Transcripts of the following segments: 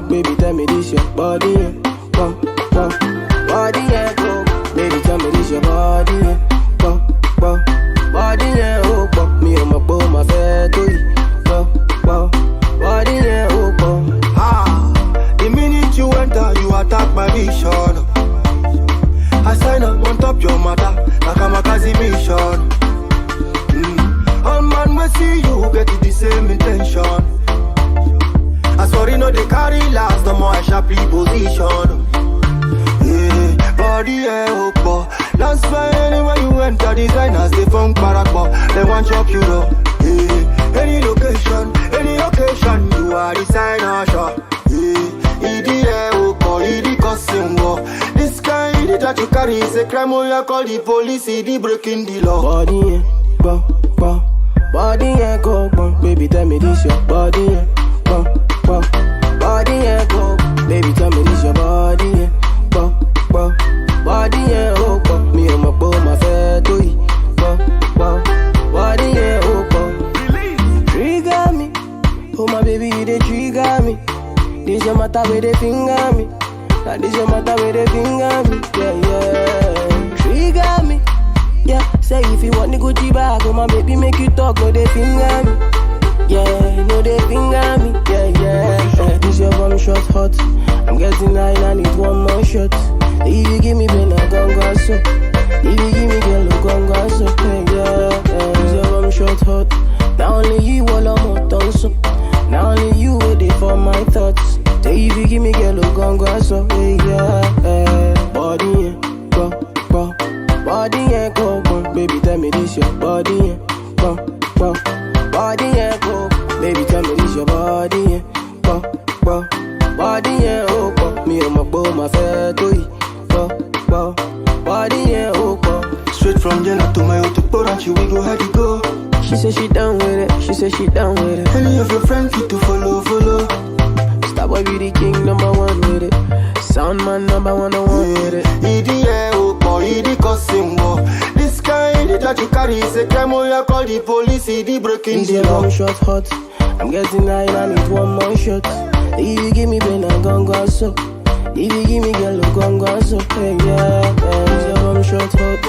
Baby, tell me this your body, yeah. Body, yeah, go. Baby, tell me this your body, yeah. Body, yeah, oh, me on my bow, my fair to you. Body, yeah, oh, the minute you enter, you attack my vision. I sign up on top your mother, like I'm a Kazi mission. All man will see you get the same intention. I sorry no they carry last, the more I sharply position. Yeah, body yeah, that's why anywhere you enter, designers they funk parakbo. They want chop you though. Yeah, any location, any occasion, you are designer shop. Yeah, idi cousin war. This kind that you carry is a crime. When you call the police, idi breaking the law. Body yeah, body yeah, go, baby tell me this your body yeah. Body yeah, go. Baby, tell me this your body yeah. Body yeah, oh, me on my bow, my fair to you. Body yeah, oh, trigger me. Oh, my baby, you dey trigger me. This your matter where they finger me. Now this your matter where they finger me. Yeah, trigger me. Yeah, say if you want the Gucci bag, oh, my baby, make you talk, no they finger me. Yeah, no they finger me, yeah. This your one shot hot. I'm getting high, I need one more shot. If you give me pain, I gon' go so. If you give me girl, I gon' go so. Yeah. This your one shot hot. Now only you all I'm hot on so. Now only you waiting for my thoughts. Say if you give me girl, I gon' go so. Yeah. Body yeah, go. Body yeah, go. Baby, tell me this your body yeah, go. Body yeah, go. Baby, tell me this your body yeah, body yeah, oh, me on my bow, my fair to you. Body yeah, oh, straight from Jenna to my auto and she we go how to go. She said she down with it. Any of your friends fit to follow. Star boy be the king, #1 with it. Sound man #1 with it. Idi idi cousin war. This kind that you carry is a crime. When you call the police, idi breaking the law. One shot hot. I'm getting high, I need one more shot. If you give me pain, I gon' go so. If you give me girl, I gon' go so. Yeah. This one shot hot.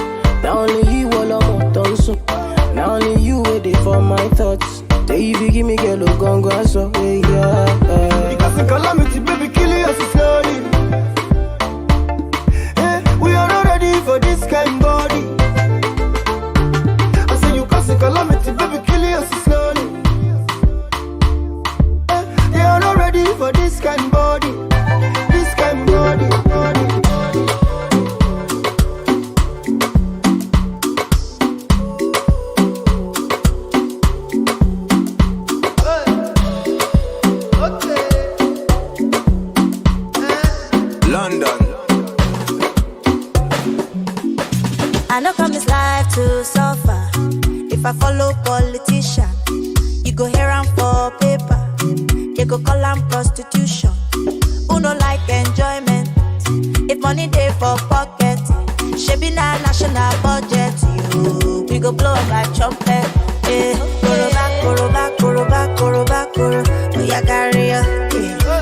Now only you all I'm hot on so. Now only you waiting for my thoughts. Say if you give me girl, I gon' go so. Yeah. Because the calamity, baby, kill us slowly. We are not ready for this kind body. I say you cause the calamity, baby, kill us slowly. They are not ready for this kind body. This kind body. London. I know come this life to suffer. If I follow politician, you go hear am for paper. They go call am prostitution. Who no like enjoyment? If money dey for pocket, shebi na national budget. You, we go blow up like trumpet. Koroba, oh yeah, carry ya.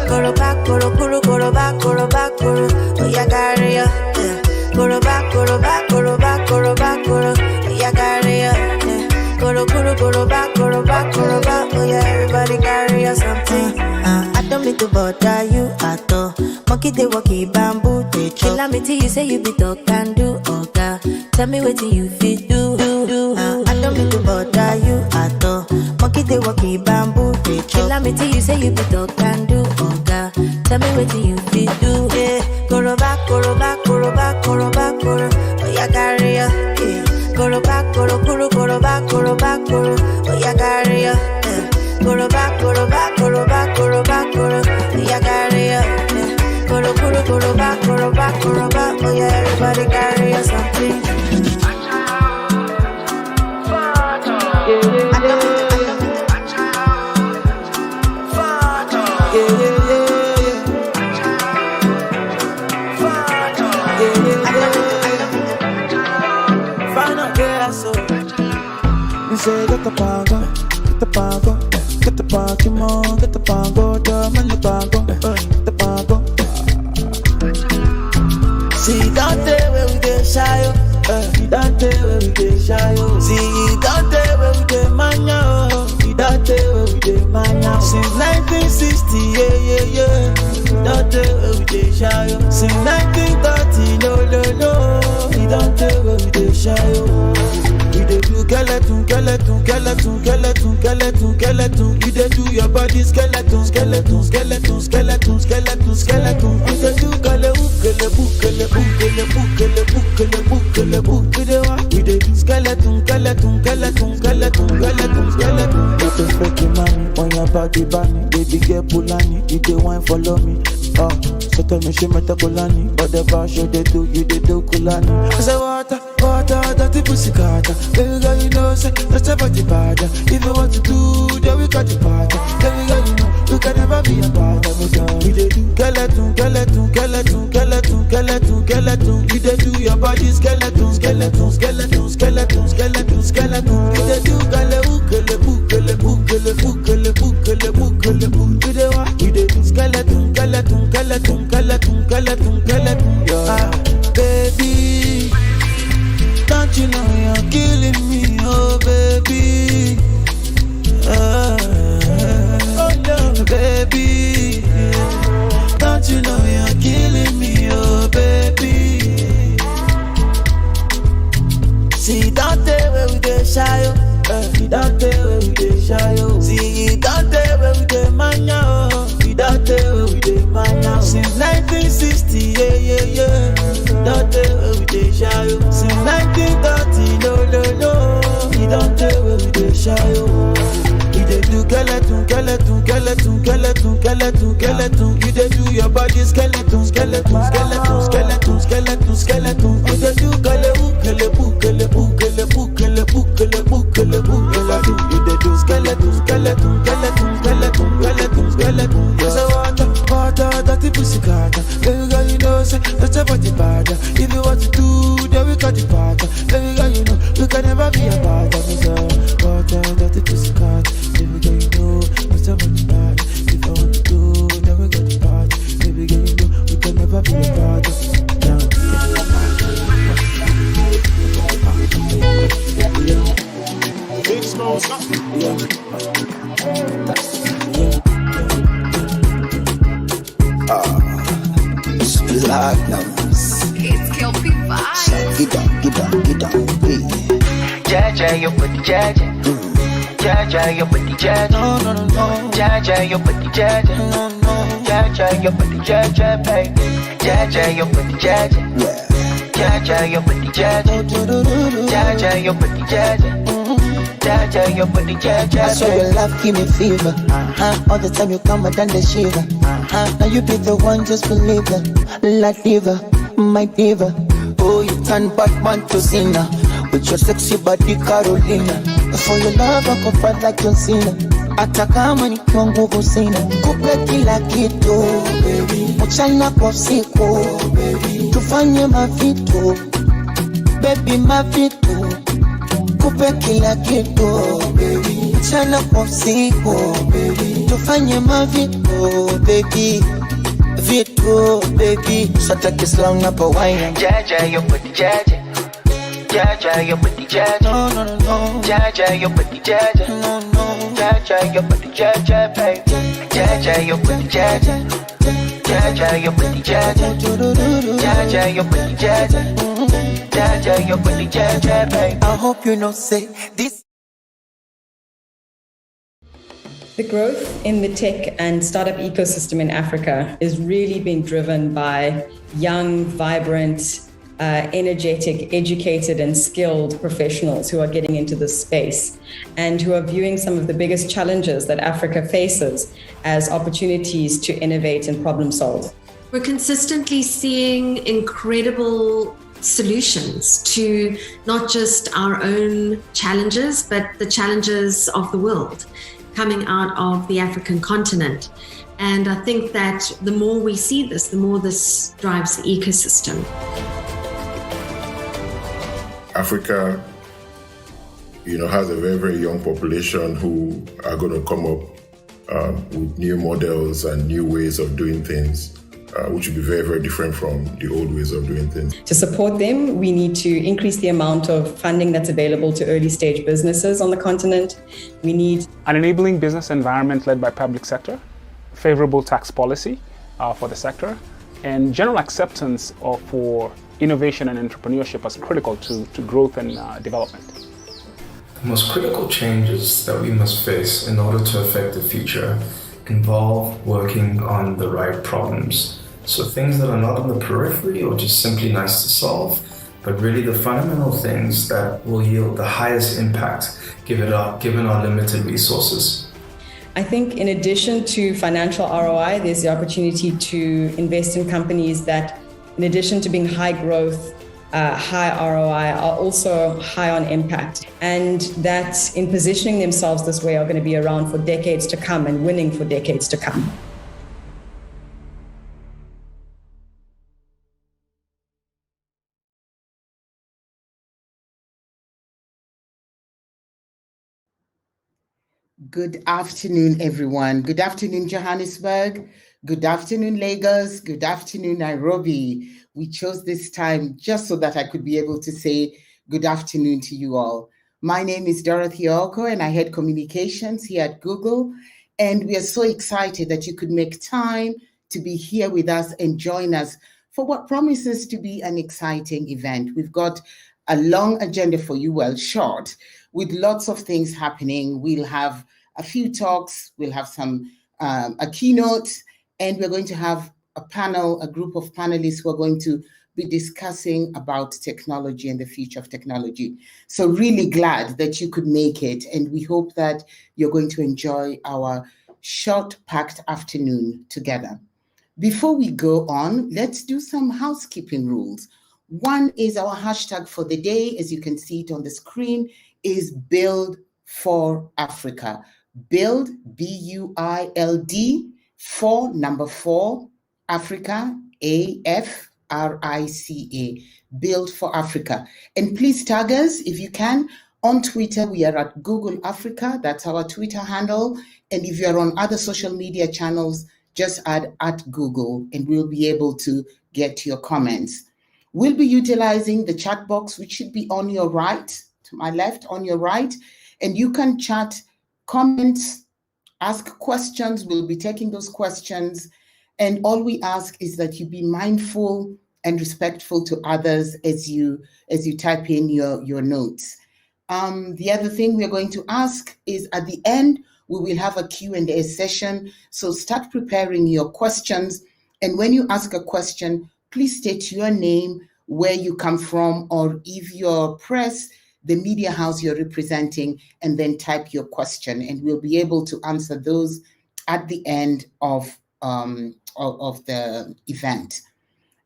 Koroba, oh yeah, carry ya. Koroba, oh yeah, carry ya. Koroba, oh yeah, everybody carry ya something. I don't mean to bother you at all. Monkey they walkie bamboo they chop. Calamity you say you be talk and do, oga. Tell me what you fit do. I don't mean to bother you at all. Monkey they walkie bamboo they chop. Calamity you say you be talk and do, oga. Tell me what you fit do. Koroba, oh yeah, carry ya. Koroba, oh yeah, carry ya. Koroba, oh yeah, carry ya. Koroba, oh yeah, everybody carry ya something. I say get the pango, get the pango, get the pango, get the pango, the pango, get the pango. See that day where we get shy, that day where we get shy. See that day where we get mania, that day where we get mania. Since 1960, yeah. That day where we get shy. Since 1930, no. That day where we get shy. You dey do skeleton. You dey do your body skeleton. You dey do we dey do skeleton. Get the freaking money on your body, bunny. Baby get pulani, you dey wine follow me. So tell me she meta kulani, but the bar show they do, you they do kulani. I say water, dirty pussy carter. Baby girl, you know say that's a body bad. If you want to do, then we got the party. Baby girl, you know you can never be a part of it. We dey do skeleton. You dey do your body skeleton. You dey do baby, don't you know you're killing me, oh baby. Oh no, baby, don't you know you're killing me, oh baby. See that day where we get shy, that day where we get shy. See that day where we get mania, that day where we get mania. Since 1960, yeah. That day where we get shy. Since 1930, no. That day where we get shy. You dey do skeleton. You dey do your body skeleton. You dey do water, dirty pussy carter. Baby girl, you know say that's a body bad. If you want to do, then we got the party. Baby girl, you know you can never be a part of it. Water, dirty pussy carter. Baby girl, you know that's a body bad. If I want to do, then we got the party. Baby girl, you know we can never be a part of it. Big small stuff. Platinums. It's Kelpie Vibes. Get on, baby. Jaja, your body, Jaja. Jaja, your body, Jaja. No. Jaja, your body, Jaja. No. Jaja, your body, Jaja, baby. Jaja, your body, Jaja. Yeah. Jaja, your body, Jaja. Jaja, your body, Jaja. Jaja, your body, Jaja. I saw your love give me fever. All the time you come, I done the shiver. Now you be the one, just believe it. La diva, my diva. Oh, you turn Batman to Cena with your sexy body, Carolina. For your love, I go fight like John Cena. Hata kama nikiwa nguvu sina, kupe kila kitu mchana kwa usiku, tufanye mavitu, baby mavitu, kupe kila kitu mchana kwa usiku, tufanye mavitu, baby vitu, baby. Sata kislang na pa wine. Jaja, your body, Jaja. Jaja, your body, Jaja. No. Jaja, your body, Jaja. No. Jaja, your body, Jaja, baby. Jaja, your body, Jaja. Jaja, your body, Jaja. Jaja, your body, Jaja. Jaja, your body, Jaja, baby. I hope you know say this. The growth in the tech and startup ecosystem in Africa is really being driven by young, vibrant, energetic, educated, and skilled professionals who are getting into this space and who are viewing some of the biggest challenges that Africa faces as opportunities to innovate and problem solve. We're consistently seeing incredible solutions to not just our own challenges, but the challenges of the world coming out of the African continent. And I think that the more we see this, the more this drives the ecosystem. Africa has a very, very young population who are going to come up with new models and new ways of doing things, which will be very, very different from the old ways of doing things. To support them, we need to increase the amount of funding that's available to early stage businesses on the continent. We need an enabling business environment led by public sector, favorable tax policy for the sector, and general acceptance for innovation and entrepreneurship as critical to growth and development. The most critical changes that we must face in order to affect the future involve working on the right problems. So things that are not on the periphery or just simply nice to solve, but really the fundamental things that will yield the highest impact given our limited resources. I think in addition to financial ROI, there's the opportunity to invest in companies that, in addition to being high growth, high ROI, are also high on impact. And that in positioning themselves this way are going to be around for decades to come and winning for decades to come. Good afternoon, everyone. Good afternoon, Johannesburg. Good afternoon, Lagos. Good afternoon, Nairobi. We chose this time just so that I could be able to say good afternoon to you all. My name is Dorothy Oko, and I head communications here at Google. And we are so excited that you could make time to be here with us and join us for what promises to be an exciting event. We've got a long agenda for you, well, short, with lots of things happening. We'll have a few talks, we'll have a keynote, and we're going to have a group of panelists who are going to be discussing about technology and the future of technology. So really glad that you could make it, and we hope that you're going to enjoy our short, packed afternoon together. Before we go on, let's do some housekeeping rules. One is our hashtag for the day, as you can see it on the screen, is Build for Africa. Build, B-U-I-L-D, number 4, Africa, A-F-R-I-C-A, Build for Africa. And please tag us if you can. On Twitter, we are at Google Africa. That's our Twitter handle. And if you're on other social media channels, just add at Google and we'll be able to get your comments. We'll be utilizing the chat box, which should be on your right, to my left, on your right. And you can chat comments, ask questions. We'll be taking those questions. And all we ask is that you be mindful and respectful to others as you type in your notes. The other thing we're going to ask is at the end, we will have a Q&A session. So start preparing your questions. And when you ask a question, please state your name, where you come from, or if you're press, the media house you're representing, and then type your question. And we'll be able to answer those at the end of the event.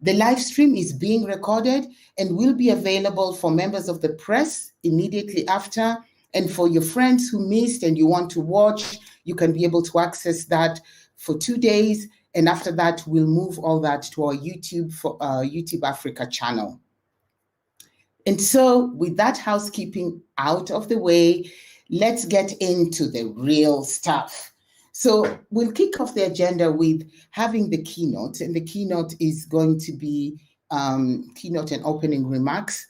The live stream is being recorded and will be available for members of the press immediately after. And for your friends who missed and you want to watch, you can be able to access that for 2 days. And after that, we'll move all that to our YouTube Africa channel. And so with that housekeeping out of the way, let's get into the real stuff. So we'll kick off the agenda with having the keynote, and the keynote is going to be keynote and opening remarks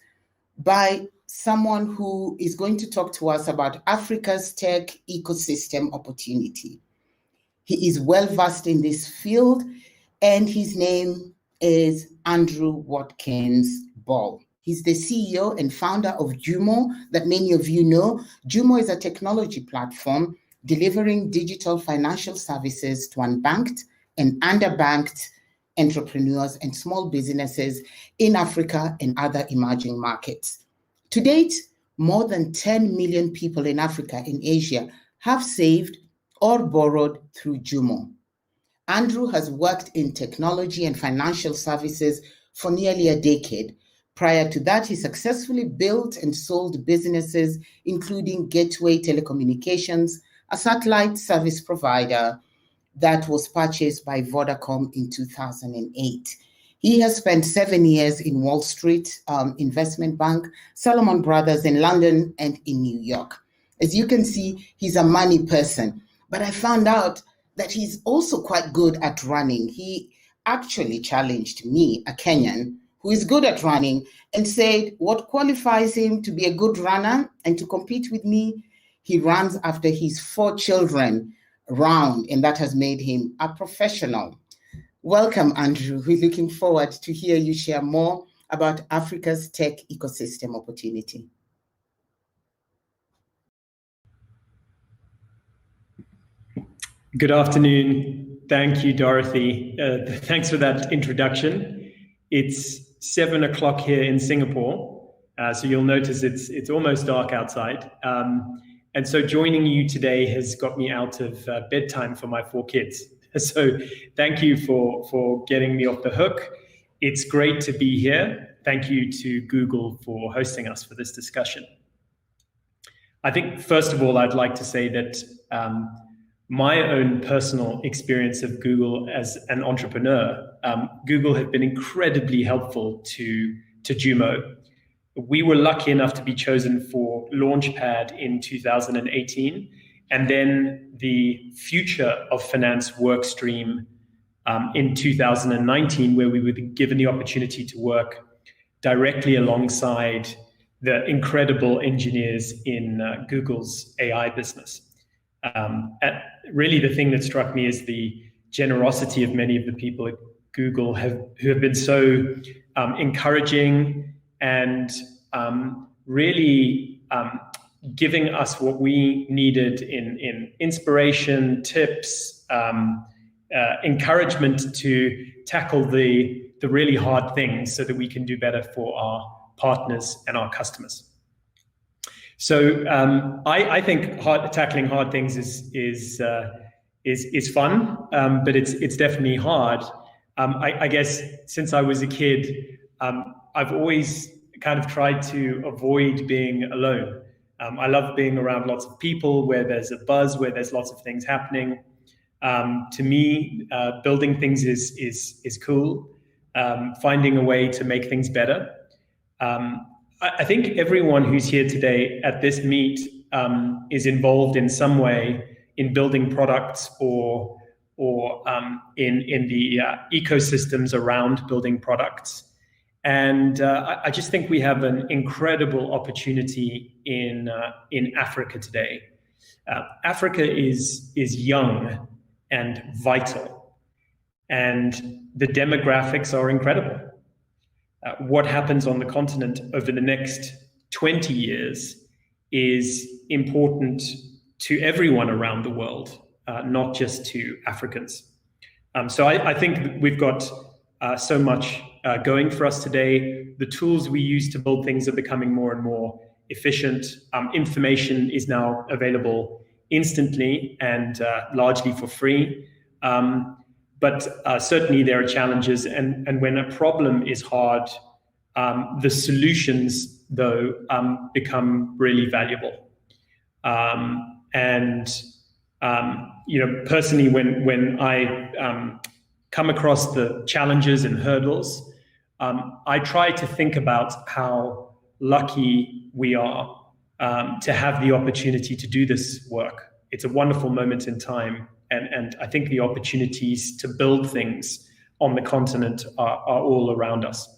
by someone who is going to talk to us about Africa's tech ecosystem opportunity. He is well-versed in this field, and his name is Andrew Watkins Ball. He's the CEO and founder of Jumo, that many of you know. Jumo is a technology platform delivering digital financial services to unbanked and underbanked entrepreneurs and small businesses in Africa and other emerging markets. To date, more than 10 million people in Africa and Asia have saved or borrowed through Jumo. Andrew has worked in technology and financial services for nearly a decade. Prior to that, he successfully built and sold businesses, including Gateway Telecommunications, a satellite service provider that was purchased by Vodacom in 2008. He has spent 7 years in Wall Street Investment Bank, Salomon Brothers in London and in New York. As you can see, he's a money person. But I found out that he's also quite good at running. He actually challenged me, a Kenyan, who is good at running, and said what qualifies him to be a good runner and to compete with me, he runs after his 4 children round, and that has made him a professional. Welcome, Andrew. We're looking forward to hear you share more about Africa's tech ecosystem opportunity. Good afternoon. Thank you, Dorothy. Thanks for that introduction. It's 7 o'clock here in Singapore, so you'll notice it's almost dark outside. And so joining you today has got me out of bedtime for my 4 kids. So thank you for getting me off the hook. It's great to be here. Thank you to Google for hosting us for this discussion. I think, first of all, I'd like to say that my own personal experience of Google as an entrepreneur, Google have been incredibly helpful to Jumo. We were lucky enough to be chosen for Launchpad in 2018, and then the Future of Finance work stream in 2019, where we were given the opportunity to work directly alongside the incredible engineers in Google's AI business. Really, the thing that struck me is the generosity of many of the people at Google who have been so encouraging and really giving us what we needed in inspiration, tips, encouragement to tackle the really hard things so that we can do better for our partners and our customers. So I think tackling hard things is fun, but it's definitely hard. I guess since I was a kid, I've always kind of tried to avoid being alone. I love being around lots of people where there's a buzz, where there's lots of things happening. To me, building things is cool. Finding a way to make things better. I think everyone who's here today at this meet is involved in some way in building products or in the ecosystems around building products. And I just think we have an incredible opportunity in Africa today. Africa is young and vital, and the demographics are incredible. What happens on the continent over the next 20 years is important to everyone around the world, not just to Africans. So I think we've got so much going for us today. The tools we use to build things are becoming more and more efficient. Information is now available instantly and largely for free. But certainly there are challenges, and when a problem is hard, the solutions, though, become really valuable. Personally, when I come across the challenges and hurdles, I try to think about how lucky we are to have the opportunity to do this work. It's a wonderful moment in time. And I think the opportunities to build things on the continent are all around us.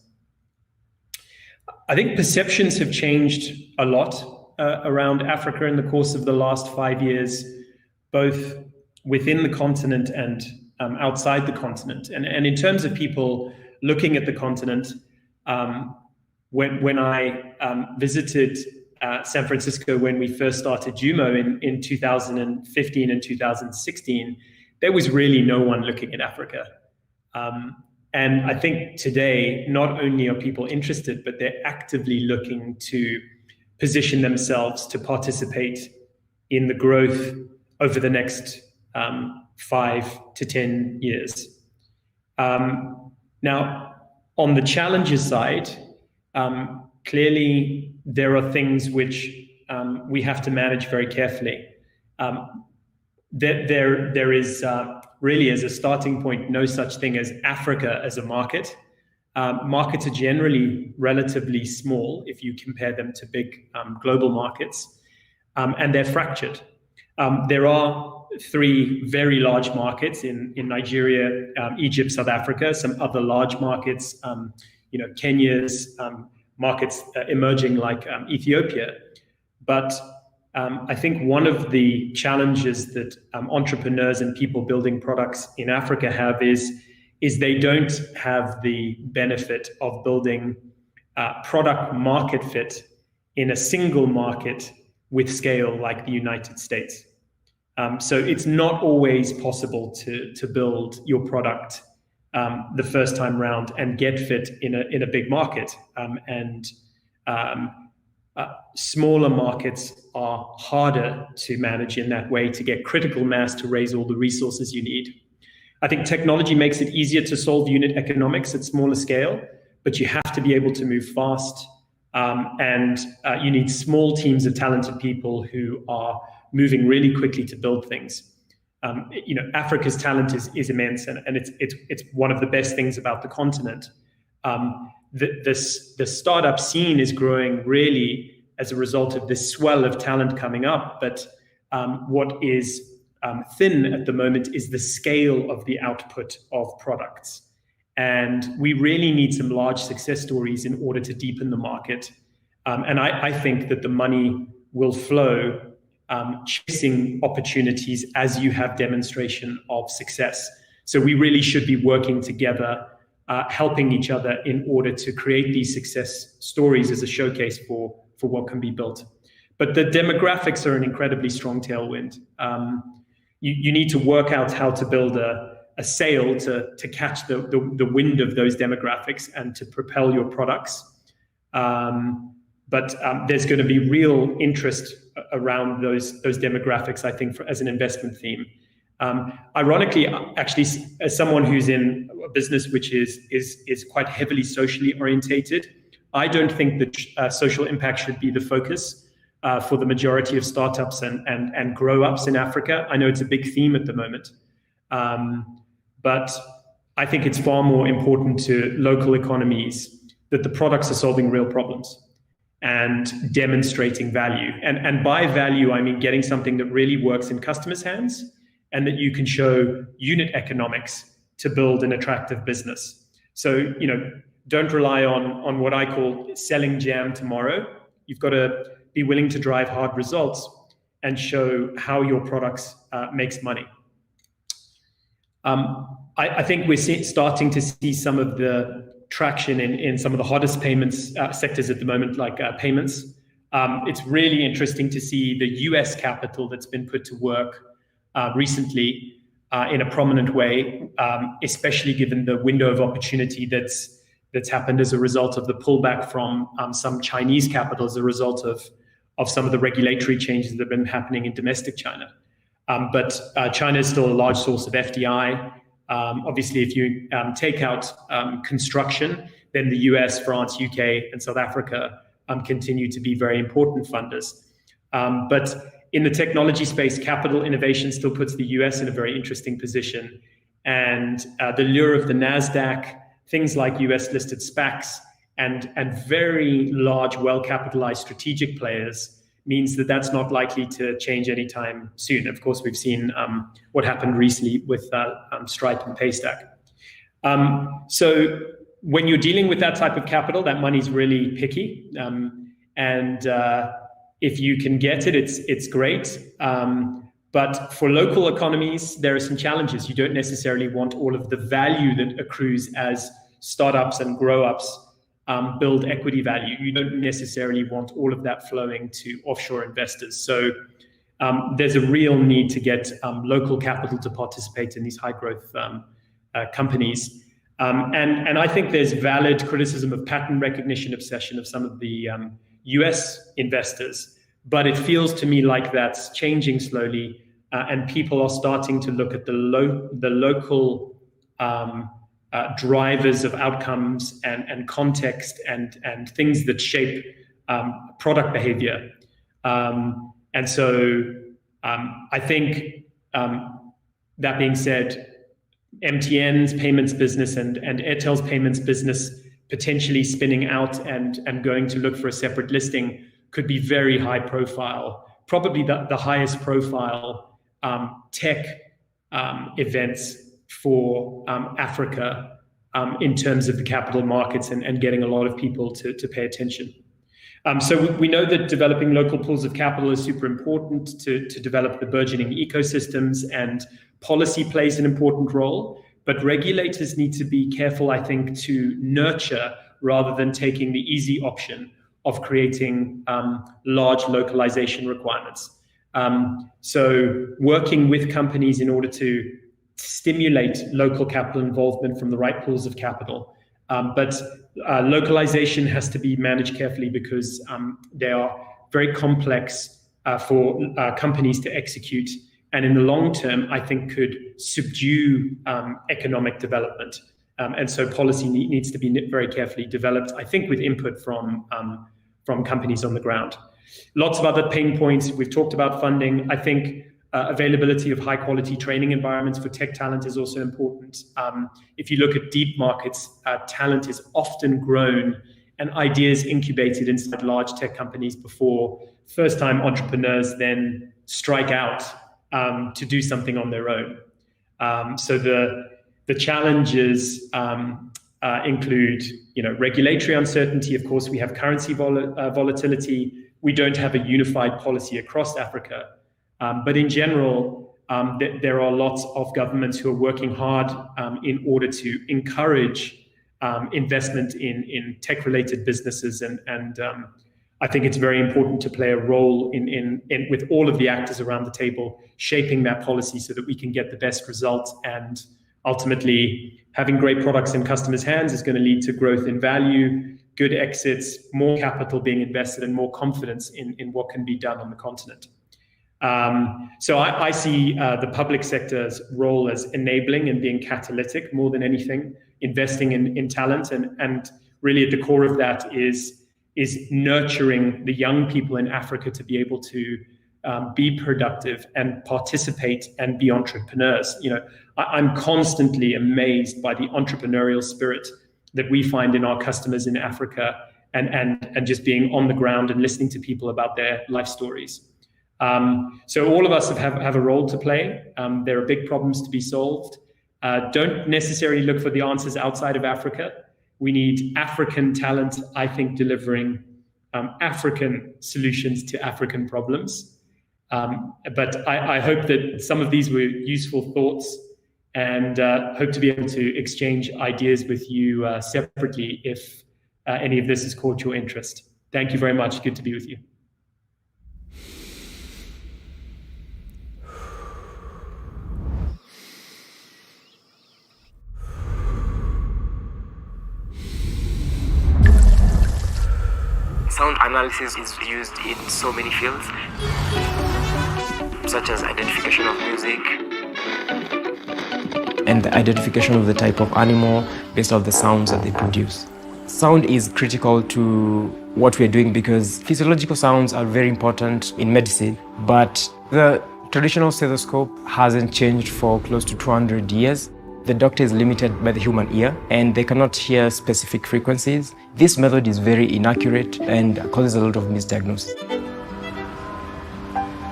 I think perceptions have changed a lot around Africa in the course of the last 5 years, both within the continent and outside the continent. And in terms of people looking at the continent, when I visited San Francisco when we first started Jumo in 2015 and 2016, there was really no one looking at Africa. And I think today, not only are people interested, but they're actively looking to position themselves to participate in the growth over the next 5 to 10 years. Now, on the challenges side, clearly, there are things which we have to manage very carefully. There is really, as a starting point, no such thing as Africa as a market. markets are generally relatively small if you compare them to big global markets, and they're fractured. There are 3 very large markets in Nigeria, Egypt, South Africa, some other large markets, Kenya's markets emerging like Ethiopia. But I think one of the challenges that entrepreneurs and people building products in Africa have is they don't have the benefit of building product market fit in a single market with scale like the United States. So it's not always possible to build your product the first time round and get fit in a big market. Smaller markets are harder to manage in that way, to get critical mass to raise all the resources you need. I think technology makes it easier to solve unit economics at smaller scale, but you have to be able to move fast. And you need small teams of talented people who are moving really quickly to build things. Africa's talent is immense, and it's one of the best things about the continent. The startup scene is growing really as a result of this swell of talent coming up. But what is thin at the moment is the scale of the output of products. And we really need some large success stories in order to deepen the market. And I think that the money will flow chasing opportunities as you have demonstration of success. So we really should be working together, helping each other in order to create these success stories as a showcase for what can be built. But the demographics are an incredibly strong tailwind. You need to work out how to build a sail to catch the wind of those demographics and to propel your products. But there's going to be real interest around those demographics, I think, as an investment theme. Ironically, actually, as someone who's in a business which is quite heavily socially orientated, I don't think that social impact should be the focus for the majority of startups and grow-ups in Africa. I know it's a big theme at the moment, but I think it's far more important to local economies that the products are solving real problems and demonstrating value. And by value, I mean getting something that really works in customers' hands and that you can show unit economics to build an attractive business. So, don't rely on what I call selling jam tomorrow. You've got to be willing to drive hard results and show how your products makes money. I think we're starting to see some of the traction in some of the hottest payments sectors at the moment, like payments. It's really interesting to see the US capital that's been put to work recently in a prominent way, especially given the window of opportunity that's happened as a result of the pullback from some Chinese capital as a result of some of the regulatory changes that have been happening in domestic China. But China is still a large source of FDI. Obviously, if you take out construction, then the US, France, UK, and South Africa continue to be very important funders. But in the technology space, capital innovation still puts the US in a very interesting position. And the lure of the NASDAQ, things like US-listed SPACs, and very large, well-capitalized strategic players means that that's not likely to change anytime soon. Of course, we've seen what happened recently with Stripe and Paystack. So when you're dealing with that type of capital, that money's really picky. And if you can get it, it's great. But for local economies, there are some challenges. You don't necessarily want all of the value that accrues as startups and grow-ups build equity value. You don't necessarily want all of that flowing to offshore investors. So there's a real need to get local capital to participate in these high-growth companies. And I think there's valid criticism of pattern recognition obsession of some of the US investors, but it feels to me like that's changing slowly, and people are starting to look at the local drivers of outcomes and context and things that shape product behavior. And so I think, that being said, MTN's payments business and Airtel's payments business potentially spinning out and going to look for a separate listing could be very high profile, probably the highest profile tech events for Africa in terms of the capital markets and getting a lot of people to pay attention. So we know that developing local pools of capital is super important to develop the burgeoning ecosystems, and policy plays an important role. But regulators need to be careful, I think, to nurture rather than taking the easy option of creating large localization requirements. So working with companies in order to stimulate local capital involvement from the right pools of capital. But localization has to be managed carefully because they are very complex for companies to execute. And in the long term, I think could subdue economic development. And so policy needs to be very carefully developed, I think, with input from companies on the ground. Lots of other pain points. We've talked about funding. I think availability of high quality training environments for tech talent is also important. If you look at deep markets, talent is often grown and ideas incubated inside large tech companies before first-time entrepreneurs then strike out to do something on their own. So the challenges include, regulatory uncertainty. Of course, we have currency volatility. We don't have a unified policy across Africa. But in general, there are lots of governments who are working hard in order to encourage investment in tech-related businesses, and I think it's very important to play a role in with all of the actors around the table, shaping that policy so that we can get the best results. And ultimately, having great products in customers' hands is going to lead to growth in value, good exits, more capital being invested, and more confidence in what can be done on the continent. So I see the public sector's role as enabling and being catalytic more than anything, investing in talent, and really at the core of that is nurturing the young people in Africa to be able to be productive and participate and be entrepreneurs. I'm constantly amazed by the entrepreneurial spirit that we find in our customers in Africa, and just being on the ground and listening to people about their life stories. So all of us have a role to play. There are big problems to be solved. Don't necessarily look for the answers outside of Africa. We need African talent, I think, delivering African solutions to African problems. But I hope that some of these were useful thoughts, and hope to be able to exchange ideas with you separately if any of this has caught your interest. Thank you very much. Good to be with you. Sound analysis is used in so many fields, such as identification of music and the identification of the type of animal based on the sounds that they produce. Sound is critical to what we're doing because physiological sounds are very important in medicine, but the traditional stethoscope hasn't changed for close to 200 years. The doctor is limited by the human ear and they cannot hear specific frequencies. This method is very inaccurate and causes a lot of misdiagnosis.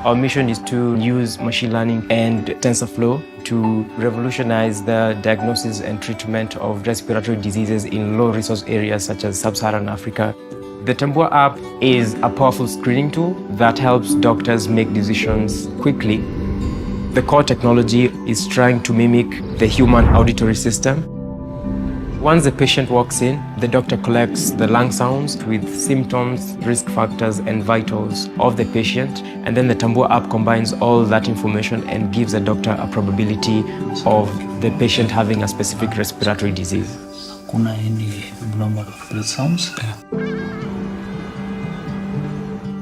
Our mission is to use machine learning and TensorFlow to revolutionize the diagnosis and treatment of respiratory diseases in low-resource areas such as sub-Saharan Africa. The Tambua app is a powerful screening tool that helps doctors make decisions quickly. The core technology is trying to mimic the human auditory system. Once the patient walks in, the doctor collects the lung sounds with symptoms, risk factors, and vitals of the patient, and then the Tambua app combines all that information and gives the doctor a probability of the patient having a specific respiratory disease. Kuna any abnormal breath sounds?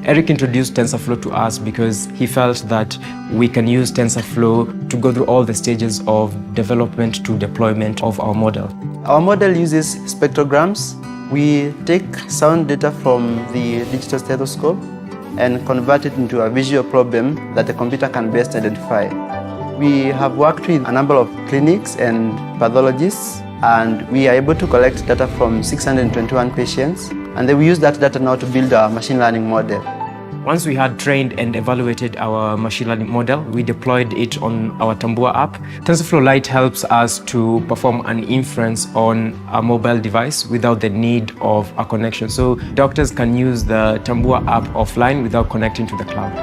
Eric introduced TensorFlow to us because he felt that we can use TensorFlow to go through all the stages of development to deployment of our model. Our model uses spectrograms. We take sound data from the digital stethoscope and convert it into a visual problem that the computer can best identify. We have worked with a number of clinics and pathologists and we are able to collect data from 621 patients, and then we use that data now to build our machine learning model. Once we had trained and evaluated our machine learning model, we deployed it on our Tambua app. TensorFlow Lite helps us to perform an inference on a mobile device without the need of a connection. So doctors can use the Tambua app offline without connecting to the cloud.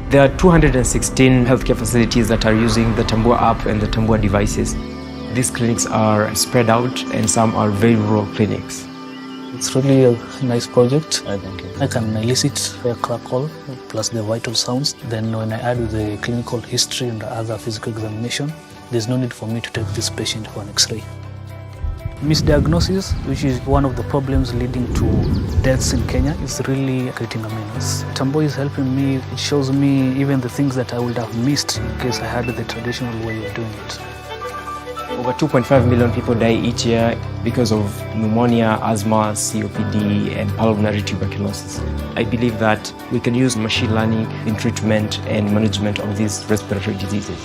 There are 216 healthcare facilities that are using the Tambua app and the Tambua devices. These clinics are spread out and some are very rural clinics. It's really a nice project. I can elicit a crack call plus the vital sounds. Then when I add the clinical history and the other physical examination, there's no need for me to take this patient for an X-ray. Misdiagnosis, which is one of the problems leading to deaths in Kenya, is really creating a menace. Tambua is helping me. It shows me even the things that I would have missed in case I had the traditional way of doing it. Over 2.5 million people die each year because of pneumonia, asthma, COPD, and pulmonary tuberculosis. I believe that we can use machine learning in treatment and management of these respiratory diseases.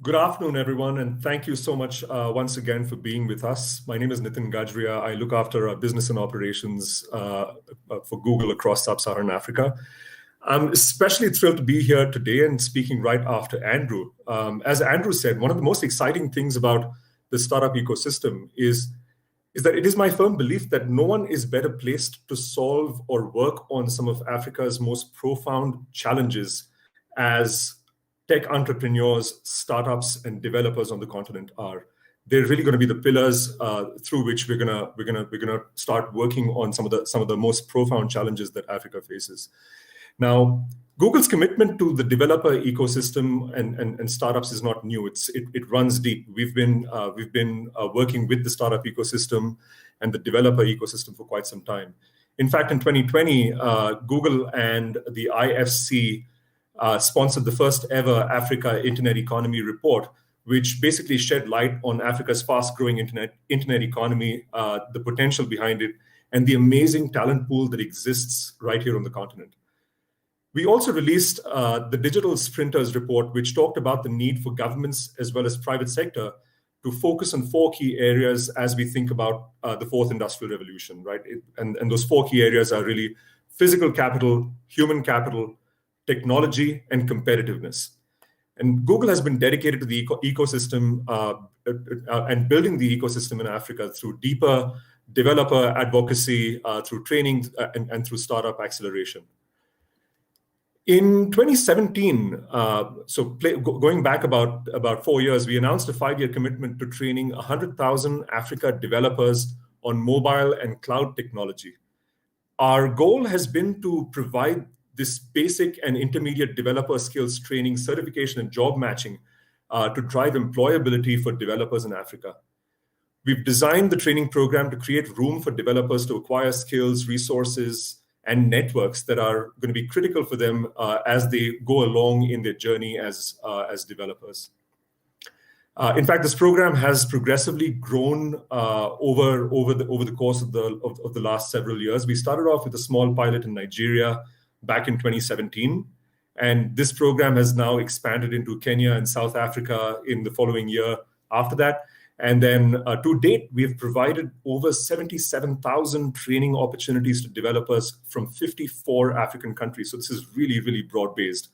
Good afternoon, everyone, and thank you so much once again for being with us. My name is Nitin Gajria. I look after business and operations for Google across sub-Saharan Africa. I'm especially thrilled to be here today and speaking right after Andrew. As Andrew said, one of the most exciting things about the startup ecosystem is that it is my firm belief that no one is better placed to solve or work on some of Africa's most profound challenges as tech entrepreneurs, startups, and developers on the continent are. They're really going to be the pillars through which we're gonna start working on some of the most profound challenges that Africa faces. Now, Google's commitment to the developer ecosystem and startups is not new. It runs deep. We've been working with the startup ecosystem and the developer ecosystem for quite some time. In fact, in 2020, Google and the IFC sponsored the first ever Africa Internet Economy report, which basically shed light on Africa's fast-growing internet economy, the potential behind it, and the amazing talent pool that exists right here on the continent. We also released the Digital Sprinters report, which talked about the need for governments as well as private sector to focus on 4 key areas as we think about the fourth industrial revolution, right? And those 4 key areas are really physical capital, human capital, technology, and competitiveness. And Google has been dedicated to the ecosystem and building the ecosystem in Africa through deeper developer advocacy, through training, and through startup acceleration. In 2017, going back about 4 years, we announced a 5-year commitment to training 100,000 Africa developers on mobile and cloud technology. Our goal has been to provide this basic and intermediate developer skills training, certification, and job matching to drive employability for developers in Africa. We've designed the training program to create room for developers to acquire skills, resources, and networks that are going to be critical for them as they go along in their journey as developers. In fact, this program has progressively grown over the course of the last several years. We started off with a small pilot in Nigeria back in 2017, And this program has now expanded into Kenya and South Africa in the following year after that. And then to date, we have provided over 77,000 training opportunities to developers from 54 African countries. So this is really, really broad-based.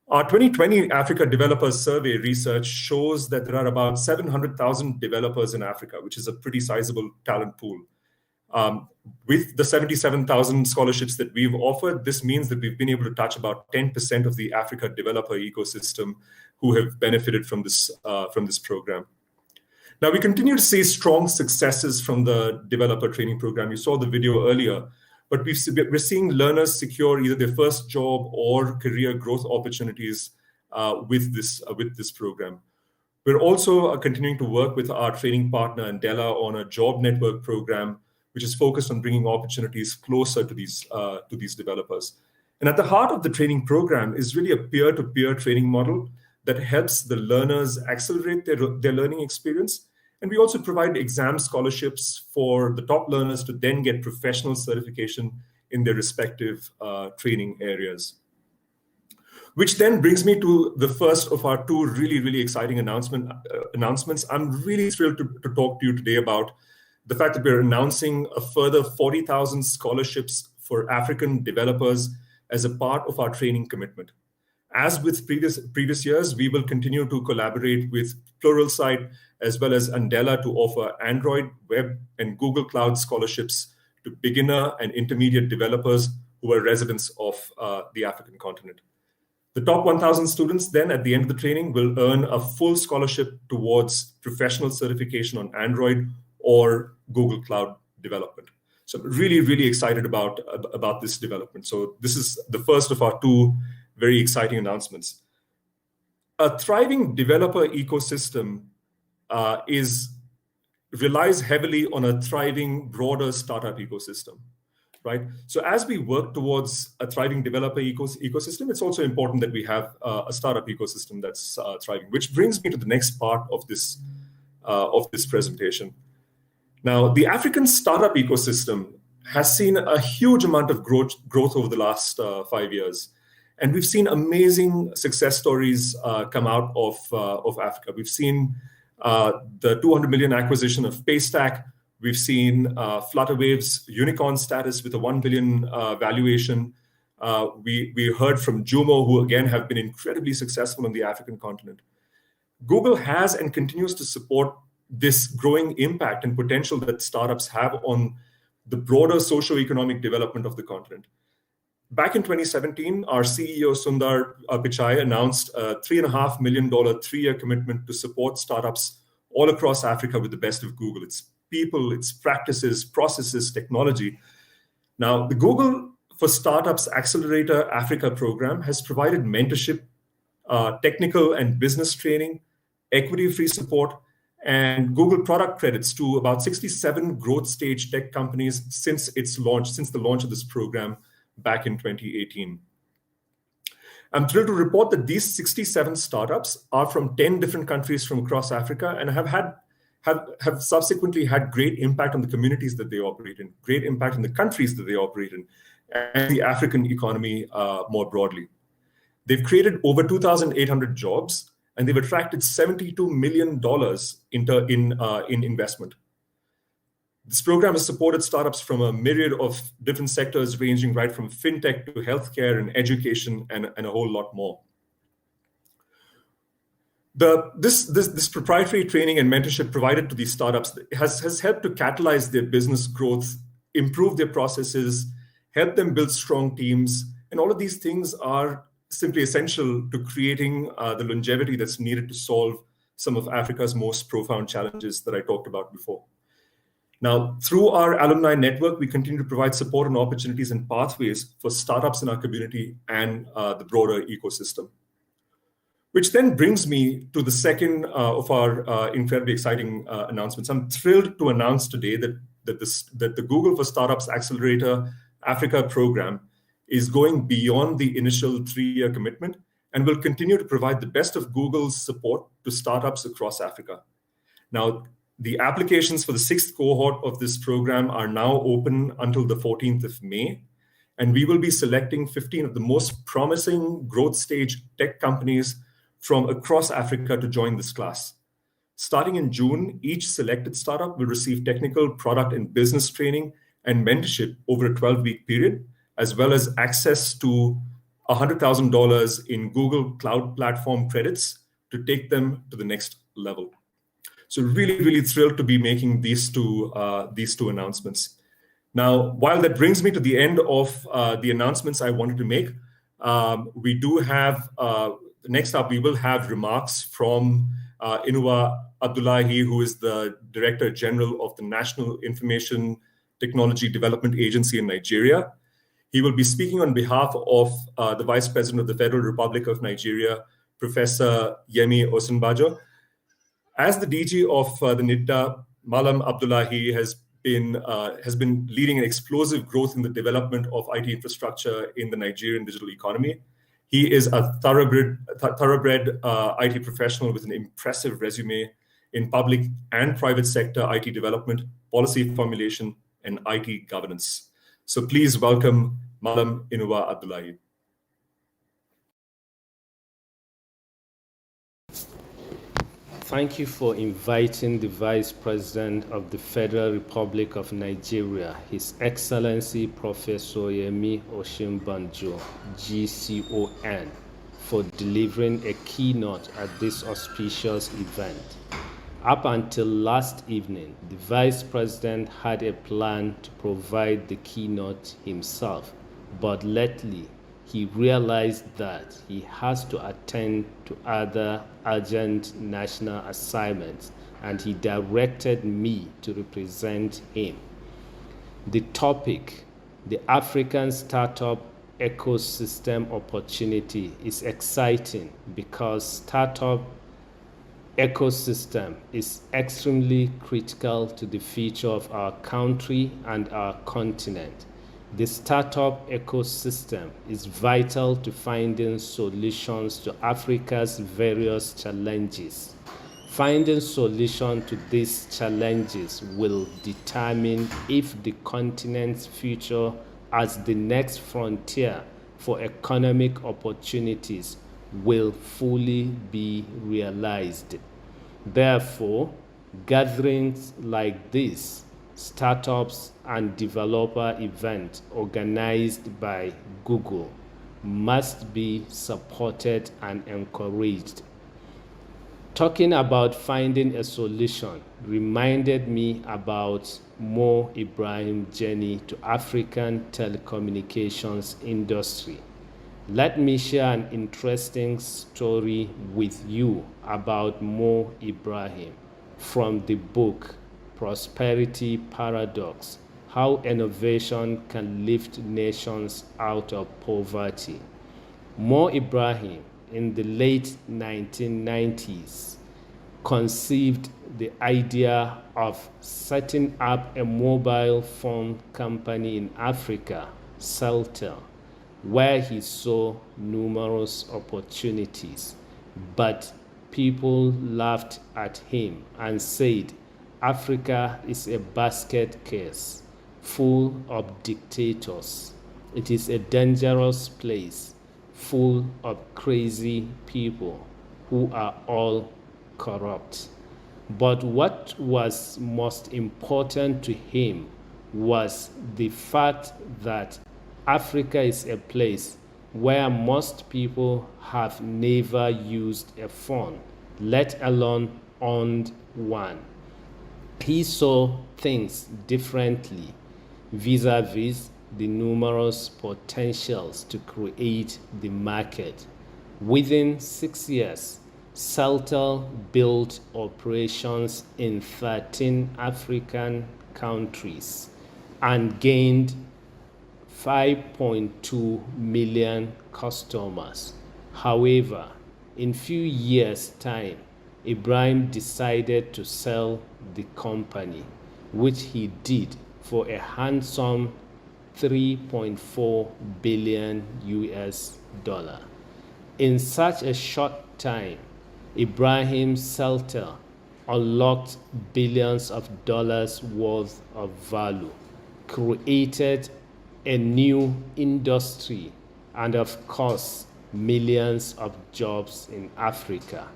Our 2020 Africa Developers Survey research shows that there are about 700,000 developers in Africa, which is a pretty sizable talent pool. With the 77,000 scholarships that we've offered, this means that we've been able to touch about 10% of the Africa developer ecosystem who have benefited from this program. Now, we continue to see strong successes from the developer training program. You saw the video earlier, but we're seeing learners secure either their first job or career growth opportunities with this program. We're also continuing to work with our training partner, Andela, on a job network program, which is focused on bringing opportunities closer to these developers. And at the heart of the training program is really a peer-to-peer training model that helps the learners accelerate their learning experience. And we also provide exam scholarships for the top learners to then get professional certification in their respective training areas. Which then brings me to the first of our two really, really exciting announcements. I'm really thrilled to talk to you today about the fact that we're announcing a further 40,000 scholarships for African developers as a part of our training commitment. As with previous years, we will continue to collaborate with Pluralsight as well as Andela to offer Android, web, and Google Cloud scholarships to beginner and intermediate developers who are residents of the African continent. The top 1,000 students then at the end of the training will earn a full scholarship towards professional certification on Android or Google Cloud development. So I'm really, really excited about this development. So this is the first of our two very exciting announcements. A thriving developer ecosystem relies heavily on a thriving broader startup ecosystem, right? So as we work towards a thriving developer ecosystem, it's also important that we have a startup ecosystem that's thriving, which brings me to the next part of this presentation. Now, the African startup ecosystem has seen a huge amount of growth over the last 5 years. And we've seen amazing success stories come out of Africa. We've seen the 200 million acquisition of Paystack. We've seen Flutterwave's unicorn status with a 1 billion valuation. We heard from Jumo, who again have been incredibly successful on the African continent. Google has and continues to support this growing impact and potential that startups have on the broader socio-economic development of the continent. Back in 2017, our CEO, Sundar Pichai, announced a $3.5 million 3-year commitment to support startups all across Africa with the best of Google. Its people, its practices, processes, technology. Now, the Google for Startups Accelerator Africa program has provided mentorship, technical and business training, equity-free support, and Google product credits to about 67 growth stage tech companies since the launch of this program back in 2018. I'm thrilled to report that these 67 startups are from 10 different countries from across Africa and have subsequently had great impact on the communities that they operate in, great impact on the countries that they operate in, and the African economy more broadly. They've created over 2,800 jobs, and they've attracted $72 million in investment. This program has supported startups from a myriad of different sectors, ranging right from fintech to healthcare and education and a whole lot more. This proprietary training and mentorship provided to these startups has helped to catalyze their business growth, improve their processes, help them build strong teams, and all of these things are simply essential to creating the longevity that's needed to solve some of Africa's most profound challenges that I talked about before. Now, through our alumni network, we continue to provide support and opportunities and pathways for startups in our community and the broader ecosystem. Which then brings me to the second of our incredibly exciting announcements. I'm thrilled to announce today that the Google for Startups Accelerator Africa program is going beyond the initial 3-year commitment and will continue to provide the best of Google's support to startups across Africa. Now, the applications for the 6th cohort of this program are now open until the 14th of May. and we will be selecting 15 of the most promising growth stage tech companies from across Africa to join this class. Starting in June, each selected startup will receive technical, product, and business training and mentorship over a 12-week period, as well as access to $100,000 in Google Cloud Platform credits to take them to the next level. So really, really thrilled to be making these two announcements. Now, while that brings me to the end of the announcements I wanted to make, we do have, next up, we will have remarks from Inuwa Abdullahi, who is the Director General of the National Information Technology Development Agency in Nigeria. He will be speaking on behalf of the Vice President of the Federal Republic of Nigeria, Professor Yemi Osinbajo. As the DG of the NIDDA, Malam Abdullahi has been leading an explosive growth in the development of IT infrastructure in the Nigerian digital economy. He is a thoroughbred IT professional with an impressive resume in public and private sector IT development, policy formulation, and IT governance. So please welcome Malam Inuwa Abdullahi. Thank you for inviting the Vice President of the Federal Republic of Nigeria, His Excellency Professor Yemi Osinbajo, GCON, for delivering a keynote at this auspicious event. Up until last evening, the Vice President had a plan to provide the keynote himself, but lately he realized that he has to attend to other urgent national assignments, and he directed me to represent him. The topic, the African Startup Ecosystem Opportunity, is exciting because startup ecosystem is extremely critical to the future of our country and our continent. The startup ecosystem is vital to finding solutions to Africa's various challenges. Finding solutions to these challenges will determine if the continent's future as the next frontier for economic opportunities will fully be realized. Therefore, gatherings like this, startups and developer events organized by Google, must be supported and encouraged. Talking about finding a solution reminded me about Mo Ibrahim's journey to African telecommunications industry. Let me share an interesting story with you about Mo Ibrahim from the book Prosperity Paradox: How Innovation Can Lift Nations Out of Poverty. Mo Ibrahim, in the late 1990s, conceived the idea of setting up a mobile phone company in Africa, Celtel, where he saw numerous opportunities. But people laughed at him and said, Africa is a basket case full of dictators. It is a dangerous place full of crazy people who are all corrupt. But what was most important to him was the fact that Africa is a place where most people have never used a phone, let alone owned one. He saw things differently vis-a-vis the numerous potentials to create the market. Within 6 years, Celtel built operations in 13 African countries and gained 5.2 million customers. However, in few years' time, Ibrahim decided to sell the company, which he did for a handsome 3.4 billion US dollar. In such a short time, Ibrahim Celtel unlocked billions of dollars worth of value, created a new industry, and of course, millions of jobs in Africa.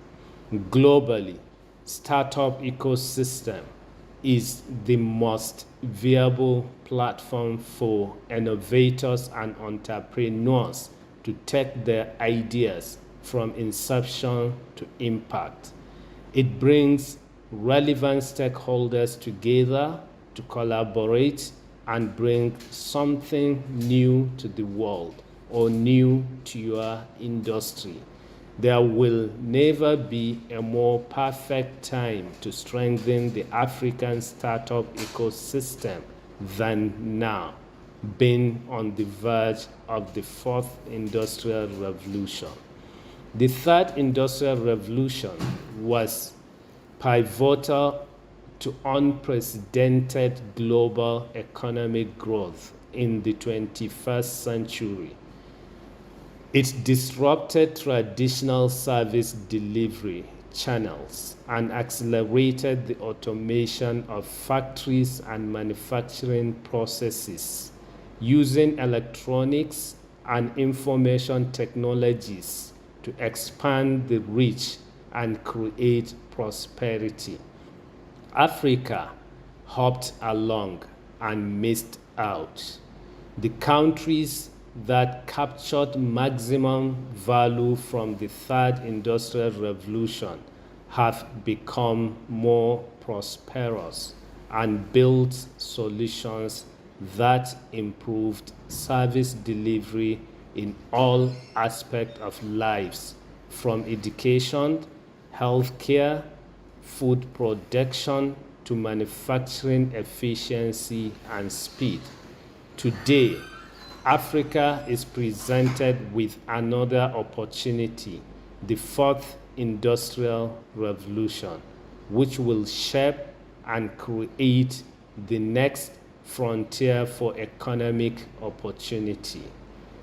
Globally, startup ecosystem is the most viable platform for innovators and entrepreneurs to take their ideas from inception to impact. It brings relevant stakeholders together to collaborate and bring something new to the world or new to your industry. There will never be a more perfect time to strengthen the African startup ecosystem than now, being on the verge of the fourth industrial revolution. The third industrial revolution was pivotal to unprecedented global economic growth in the 21st century. It disrupted traditional service delivery channels and accelerated the automation of factories and manufacturing processes using electronics and information technologies to expand the reach and create prosperity. Africa hopped along and missed out. The countries that captured maximum value from the third industrial revolution have become more prosperous and built solutions that improved service delivery in all aspects of lives, from education, healthcare, food production, to manufacturing efficiency and speed. Today, Africa is presented with another opportunity, the fourth industrial revolution, which will shape and create the next frontier for economic opportunity.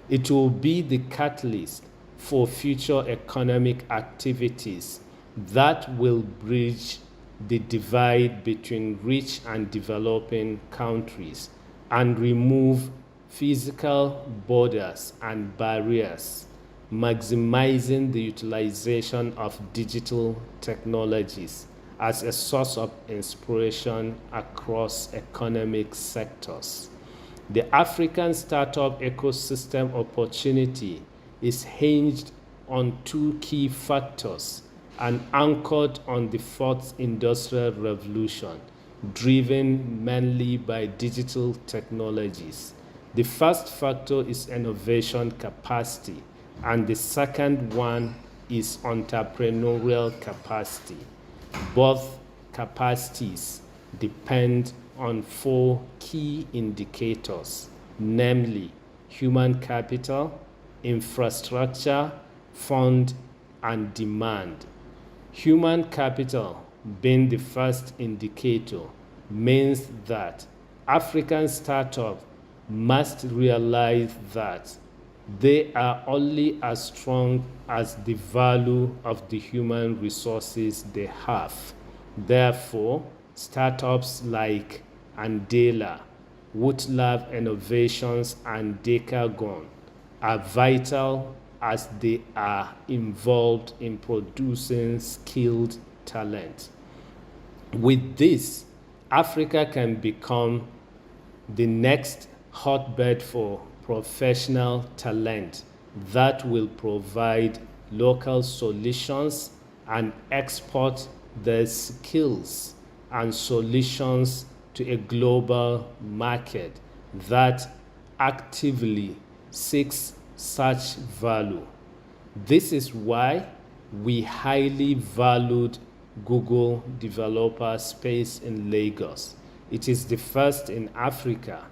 It will be the catalyst for future economic activities that will bridge the divide between rich and developing countries and remove physical borders and barriers, maximizing the utilization of digital technologies as a source of inspiration across economic sectors. The African startup ecosystem opportunity is hinged on two key factors and anchored on the fourth industrial revolution, driven mainly by digital technologies. The first factor is innovation capacity, and the second one is entrepreneurial capacity. Both capacities depend on four key indicators, namely human capital, infrastructure, fund, and demand. Human capital, being the first indicator, means that African startups must realize that they are only as strong as the value of the human resources they have. Therefore, startups like Andela, Wootlab Innovations, and Decagon are vital as they are involved in producing skilled talent. With this, Africa can become the next hotbed for professional talent that will provide local solutions and export their skills and solutions to a global market that actively seeks such value. This is why we highly valued Google developer space in Lagos. It is the first in Africa,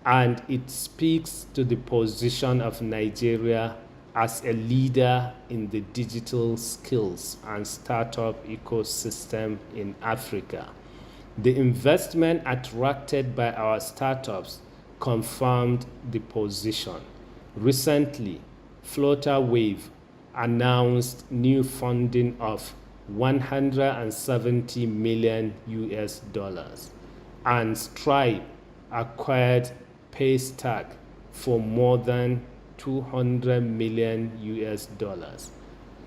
and it speaks to the position of Nigeria as a leader in the digital skills and startup ecosystem in Africa. The investment attracted by our startups confirmed the position. Recently, Flutterwave announced new funding of $170 million US, and Stripe acquired Paystack for more than 200 million US dollars.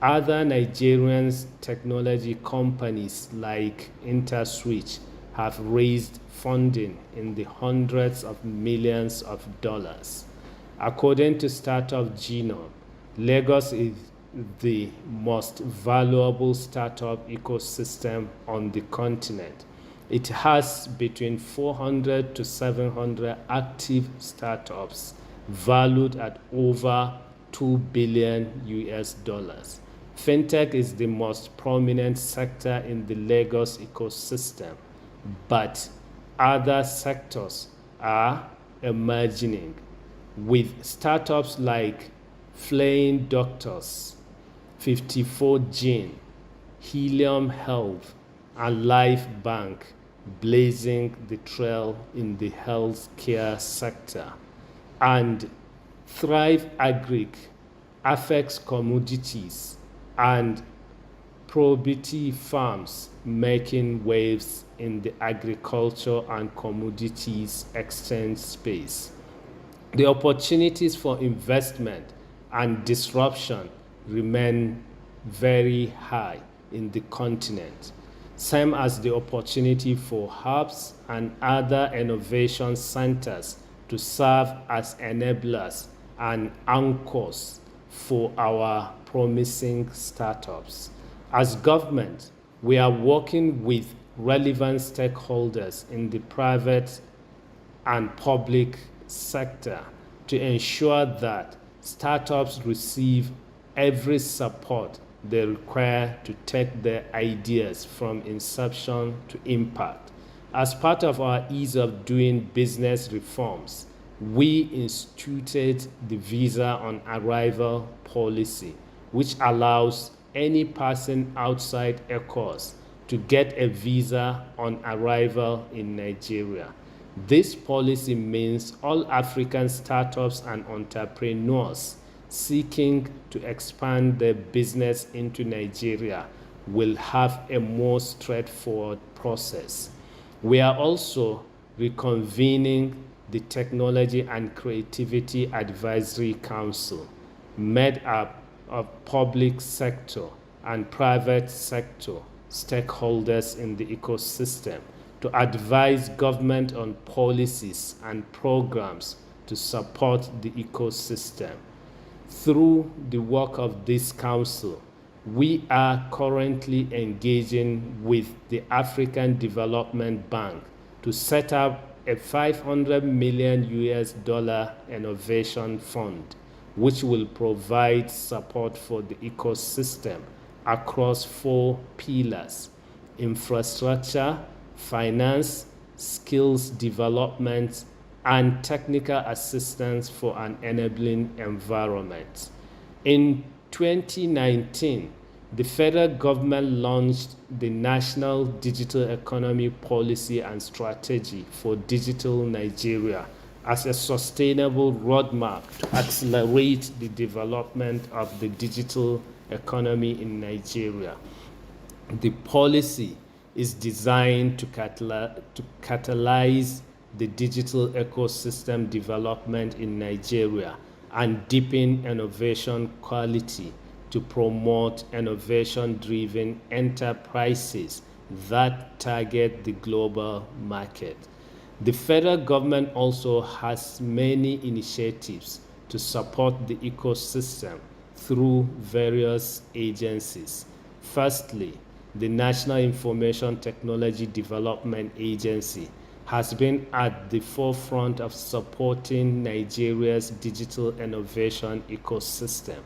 Other Nigerian technology companies like InterSwitch have raised funding in the hundreds of millions of dollars. According to Startup Genome, Lagos is the most valuable startup ecosystem on the continent. It has between 400 to 700 active startups valued at over 2 billion US dollars. Fintech is the most prominent sector in the Lagos ecosystem, but other sectors are emerging, with startups like Flying Doctors, 54 Gene, Helium Health, and Life Bank blazing the trail in the healthcare sector. And Thrive Agric, Affects Commodities, and Probity Farms making waves in the agriculture and commodities exchange space. The opportunities for investment and disruption remain very high in the continent, same as the opportunity for hubs and other innovation centers to serve as enablers and anchors for our promising startups. As government, we are working with relevant stakeholders in the private and public sector to ensure that startups receive every support they require to take their ideas from inception to impact. As part of our ease of doing business reforms, we instituted the visa on arrival policy, which allows any person outside ECOWAS to get a visa on arrival in Nigeria. This policy means all African startups and entrepreneurs seeking to expand their business into Nigeria will have a more straightforward process. We are also reconvening the Technology and Creativity Advisory Council, made up of public sector and private sector stakeholders in the ecosystem, to advise government on policies and programs to support the ecosystem. Through the work of this council, we are currently engaging with the African Development Bank to set up a 500 million US dollar innovation fund, which will provide support for the ecosystem across 4 pillars: infrastructure, finance, skills development, and technical assistance for an enabling environment. In 2019, the federal government launched the National Digital Economy Policy and Strategy for Digital Nigeria as a sustainable roadmap to accelerate the development of the digital economy in Nigeria. The policy is designed to catalyze the digital ecosystem development in Nigeria and deepen innovation quality to promote innovation-driven enterprises that target the global market. The federal government also has many initiatives to support the ecosystem through various agencies. Firstly, the National Information Technology Development Agency has been at the forefront of supporting Nigeria's digital innovation ecosystem.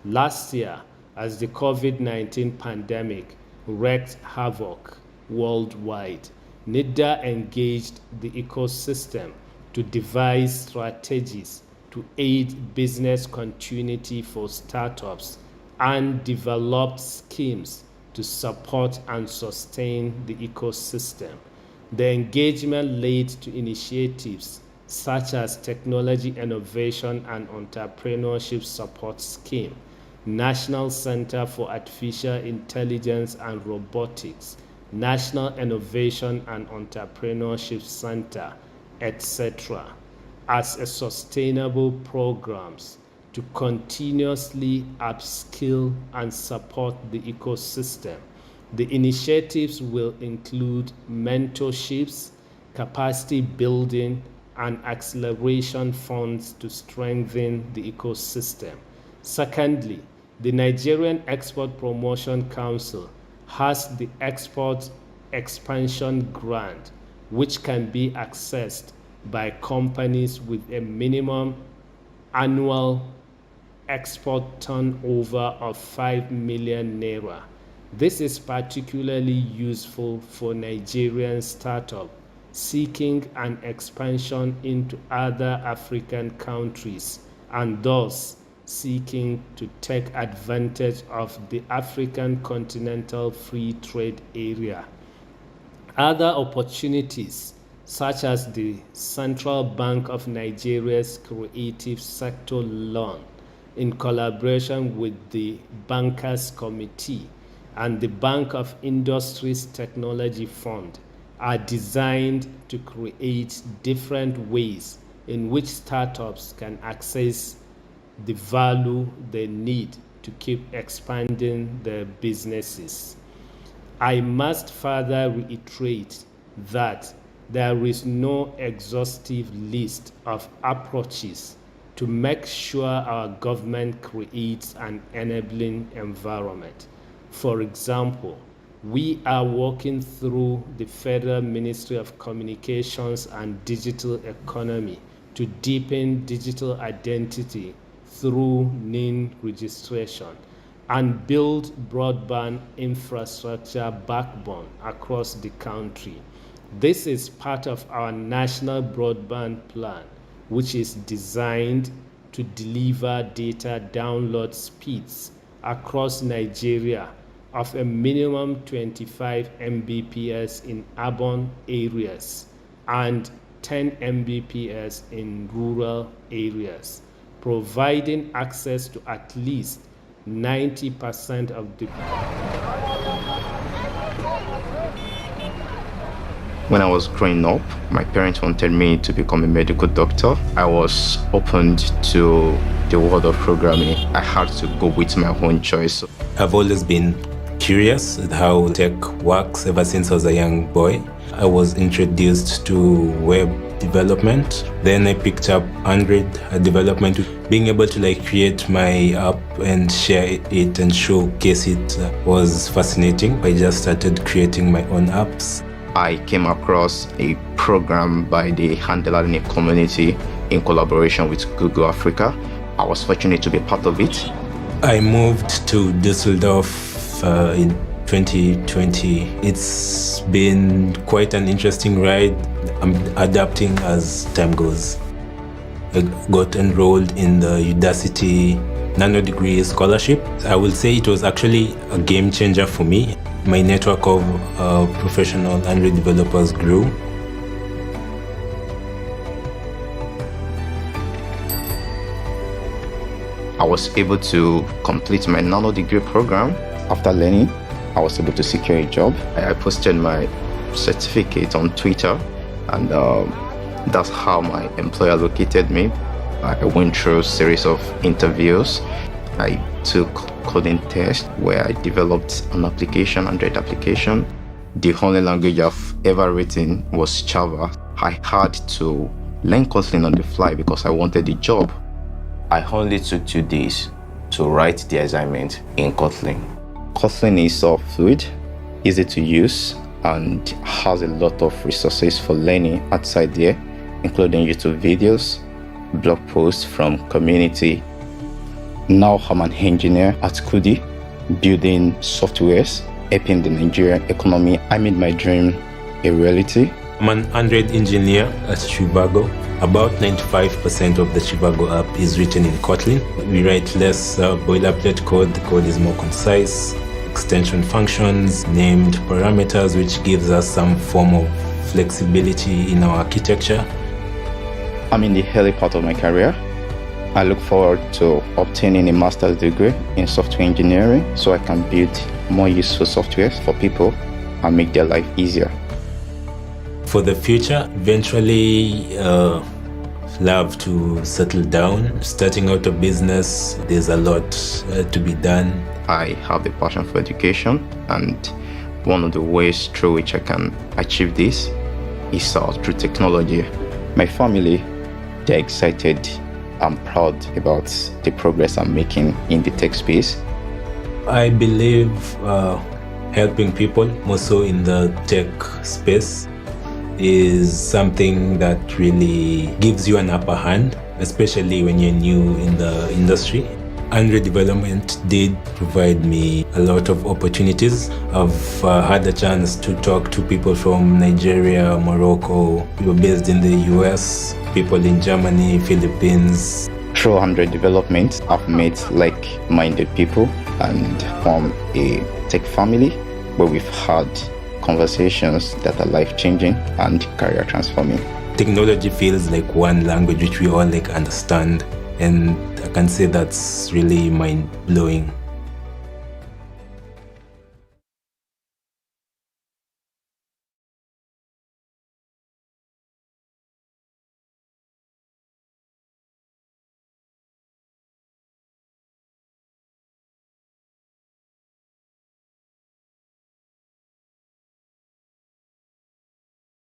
Last year, as the COVID-19 pandemic wreaked havoc worldwide, NIDA engaged the ecosystem to devise strategies to aid business continuity for startups and developed schemes to support and sustain the ecosystem. The engagement led to initiatives such as Technology Innovation and Entrepreneurship Support Scheme, National Center for Artificial Intelligence and Robotics, National Innovation and Entrepreneurship Center, etc. as a sustainable programs to continuously upskill and support the ecosystem. The initiatives will include mentorships, capacity building, and acceleration funds to strengthen the ecosystem. Secondly, the Nigerian Export Promotion Council has the Export Expansion Grant, which can be accessed by companies with a minimum annual export turnover of 5 million naira. This is particularly useful for Nigerian startups seeking an expansion into other African countries and thus seeking to take advantage of the African Continental Free Trade Area. Other opportunities, such as the Central Bank of Nigeria's Creative Sector Loan, in collaboration with the Bankers Committee and the Bank of Industry's Technology Fund, are designed to create different ways in which startups can access the value they need to keep expanding their businesses. I must further reiterate that there is no exhaustive list of approaches to make sure our government creates an enabling environment. For example, we are working through the Federal Ministry of Communications and Digital Economy to deepen digital identity through NIN registration and build broadband infrastructure backbone across the country. This is part of our National Broadband Plan, which is designed to deliver data download speeds across Nigeria of a minimum 25 Mbps in urban areas and 10 Mbps in rural areas, providing access to at least 90% of the. When I was growing up, my parents wanted me to become a medical doctor. I was opened to the world of programming. I had to go with my own choice. I've always been curious at how tech works ever since I was a young boy. I was introduced to web development. Then I picked up Android development. Being able to create my app and share it and showcase it was fascinating. I just started creating my own apps. I came across a program by the Handle Learning community in collaboration with Google Africa. I was fortunate to be part of it. I moved to Düsseldorf in 2020. It's been quite an interesting ride. I'm adapting as time goes. I got enrolled in the Udacity Nano Degree Scholarship. I will say it was actually a game changer for me. My network of professional Android developers grew. I was able to complete my nano degree program. After learning, I was able to secure a job. I posted my certificate on Twitter, and that's how my employer located me. I went through a series of interviews. I took coding test where I developed an application, Android application. The only language I've ever written was Java. I had to learn Kotlin on the fly because I wanted the job. I only took 2 days to write the assignment in Kotlin. Kotlin is so fluid, easy to use, and has a lot of resources for learning outside there, including YouTube videos, blog posts from community. Now I'm an engineer at Kudi, building softwares, helping the Nigerian economy. I made my dream a reality. I'm an Android engineer at Trivago. About 95% of the Trivago app is written in Kotlin. We write less boilerplate code. The code is more concise. Extension functions, named parameters, which gives us some form of flexibility in our architecture. I'm in the early part of my career. I look forward to obtaining a master's degree in software engineering so I can build more useful software for people and make their life easier. For the future, eventually love to settle down. Starting out a business, there's a lot to be done. I have a passion for education, and one of the ways through which I can achieve this is through technology. My family, they're excited. I'm proud about the progress I'm making in the tech space. I believe helping people, more so in the tech space, is something that really gives you an upper hand, especially when you're new in the industry. Android development did provide me a lot of opportunities. I've had a chance to talk to people from Nigeria, Morocco, people based in the US, people in Germany, Philippines. Through Android development, I've met like-minded people and formed a tech family where we've had conversations that are life-changing and career transforming. Technology feels like one language which we all understand, and I can say that's really mind-blowing.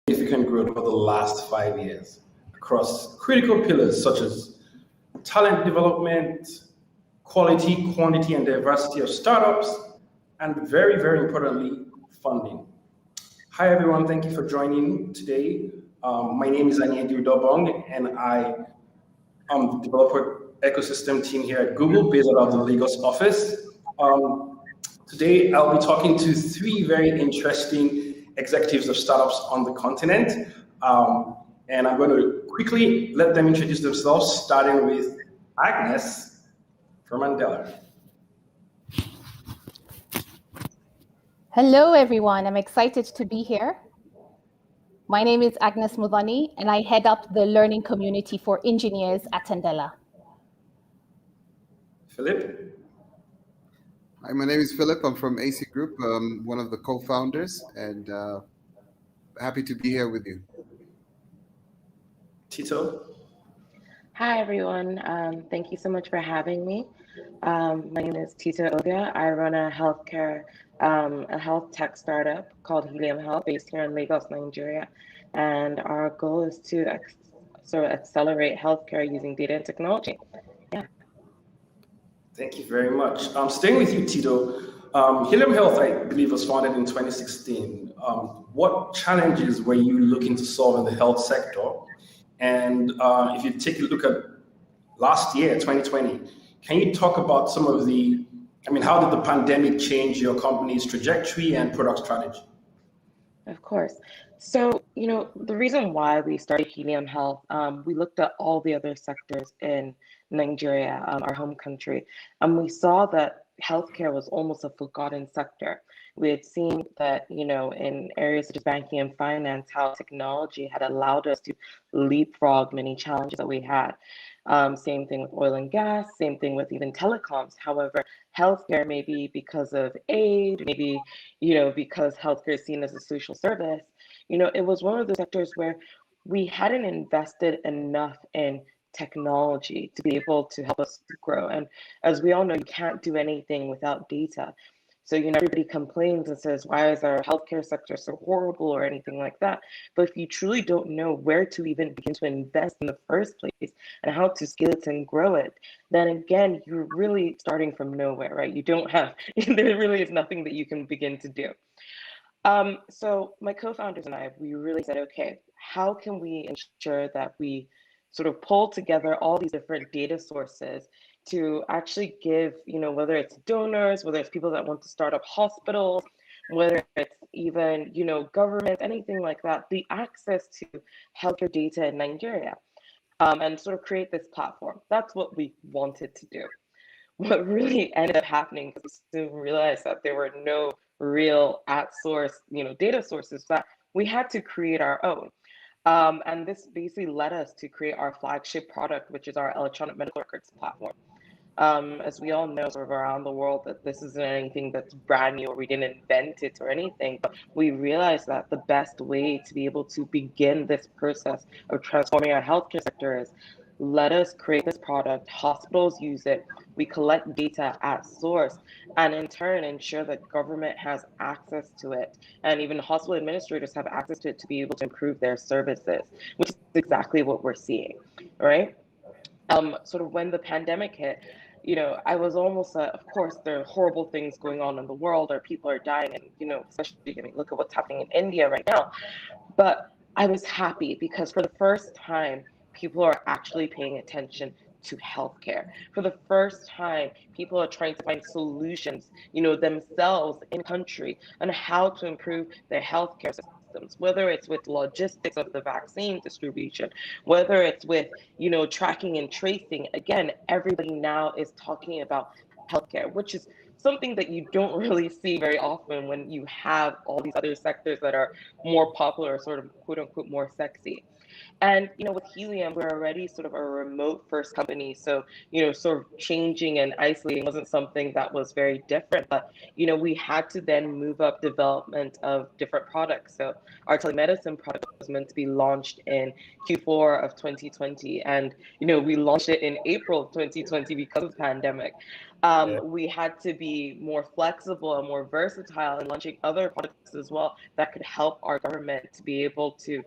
Significant growth over the last 5 years across critical pillars such as talent development, quality, quantity, and diversity of startups, and very, very importantly, funding. Hi, everyone. Thank you for joining today. My name is Anyedu Dobong, and I am the developer ecosystem team here at Google, based out of the Lagos office. Today, I'll be talking to three very interesting executives of startups on the continent. And I'm going to quickly let them introduce themselves, starting with Agnes from Mandela. Hello, everyone. I'm excited to be here. My name is Agnes Mudani, and I head up the learning community for engineers at Mandela. Philip? Hi, my name is Philip. I'm from AC Group, one of the co-founders, and happy to be here with you. Tito? Hi, everyone. Thank you so much for having me. My name is Tito Oga. I run a health tech startup called Helium Health, based here in Lagos, Nigeria. And our goal is to sort of accelerate healthcare using data and technology. Yeah. Thank you very much. Staying with you, Tito. Helium Health, I believe, was founded in 2016. What challenges were you looking to solve in the health sector? And if you take a look at last year, 2020, can you talk about some of how did the pandemic change your company's trajectory and product strategy? Of course. So, the reason why we started Helium Health, we looked at all the other sectors in Nigeria, our home country, and we saw that healthcare was almost a forgotten sector. We had seen that, in areas such as banking and finance, how technology had allowed us to leapfrog many challenges that we had. Same thing with oil and gas, same thing with even telecoms. However, healthcare, maybe because of aid, maybe, because healthcare is seen as a social service, it was one of the sectors where we hadn't invested enough in technology to be able to help us grow. And as we all know, you can't do anything without data. So, everybody complains and says, why is our healthcare sector so horrible or anything like that? But if you truly don't know where to even begin to invest in the first place and how to scale it and grow it, then again, you're really starting from nowhere, right? You don't have, there really is nothing that you can begin to do. So my co-founders and I, we really said, okay, how can we ensure that we sort of pull together all these different data sources to actually give, whether it's donors, whether it's people that want to start up hospitals, whether it's even, government, anything like that, the access to healthcare data in Nigeria, and sort of create this platform. That's what we wanted to do. What really ended up happening, because we soon realized that there were no real at-source, data sources, that we had to create our own. And this basically led us to create our flagship product, which is our electronic medical records platform. As we all know, sort of around the world, that this isn't anything that's brand new or we didn't invent it or anything, but we realized that the best way to be able to begin this process of transforming our healthcare sector is let us create this product, hospitals use it, we collect data at source, and in turn ensure that government has access to it, and even hospital administrators have access to it to be able to improve their services, which is exactly what we're seeing, right? Sort of when the pandemic hit, I was almost, of course, there are horrible things going on in the world, or people are dying, and, especially, look at what's happening in India right now. But I was happy because for the first time, people are actually paying attention to healthcare. For the first time, people are trying to find solutions, themselves in country on how to improve their healthcare systems, whether it's with logistics of the vaccine distribution, whether it's with, tracking and tracing. Again, everybody now is talking about healthcare, which is something that you don't really see very often when you have all these other sectors that are more popular, sort of quote unquote more sexy. And, with Helium, we're already sort of a remote first company. So, sort of changing and isolating wasn't something that was very different, but, we had to then move up development of different products. So our telemedicine product was meant to be launched in Q4 of 2020. And, we launched it in April of 2020 because of the pandemic. We had to be more flexible and more versatile in launching other products as well that could help our government to be able to,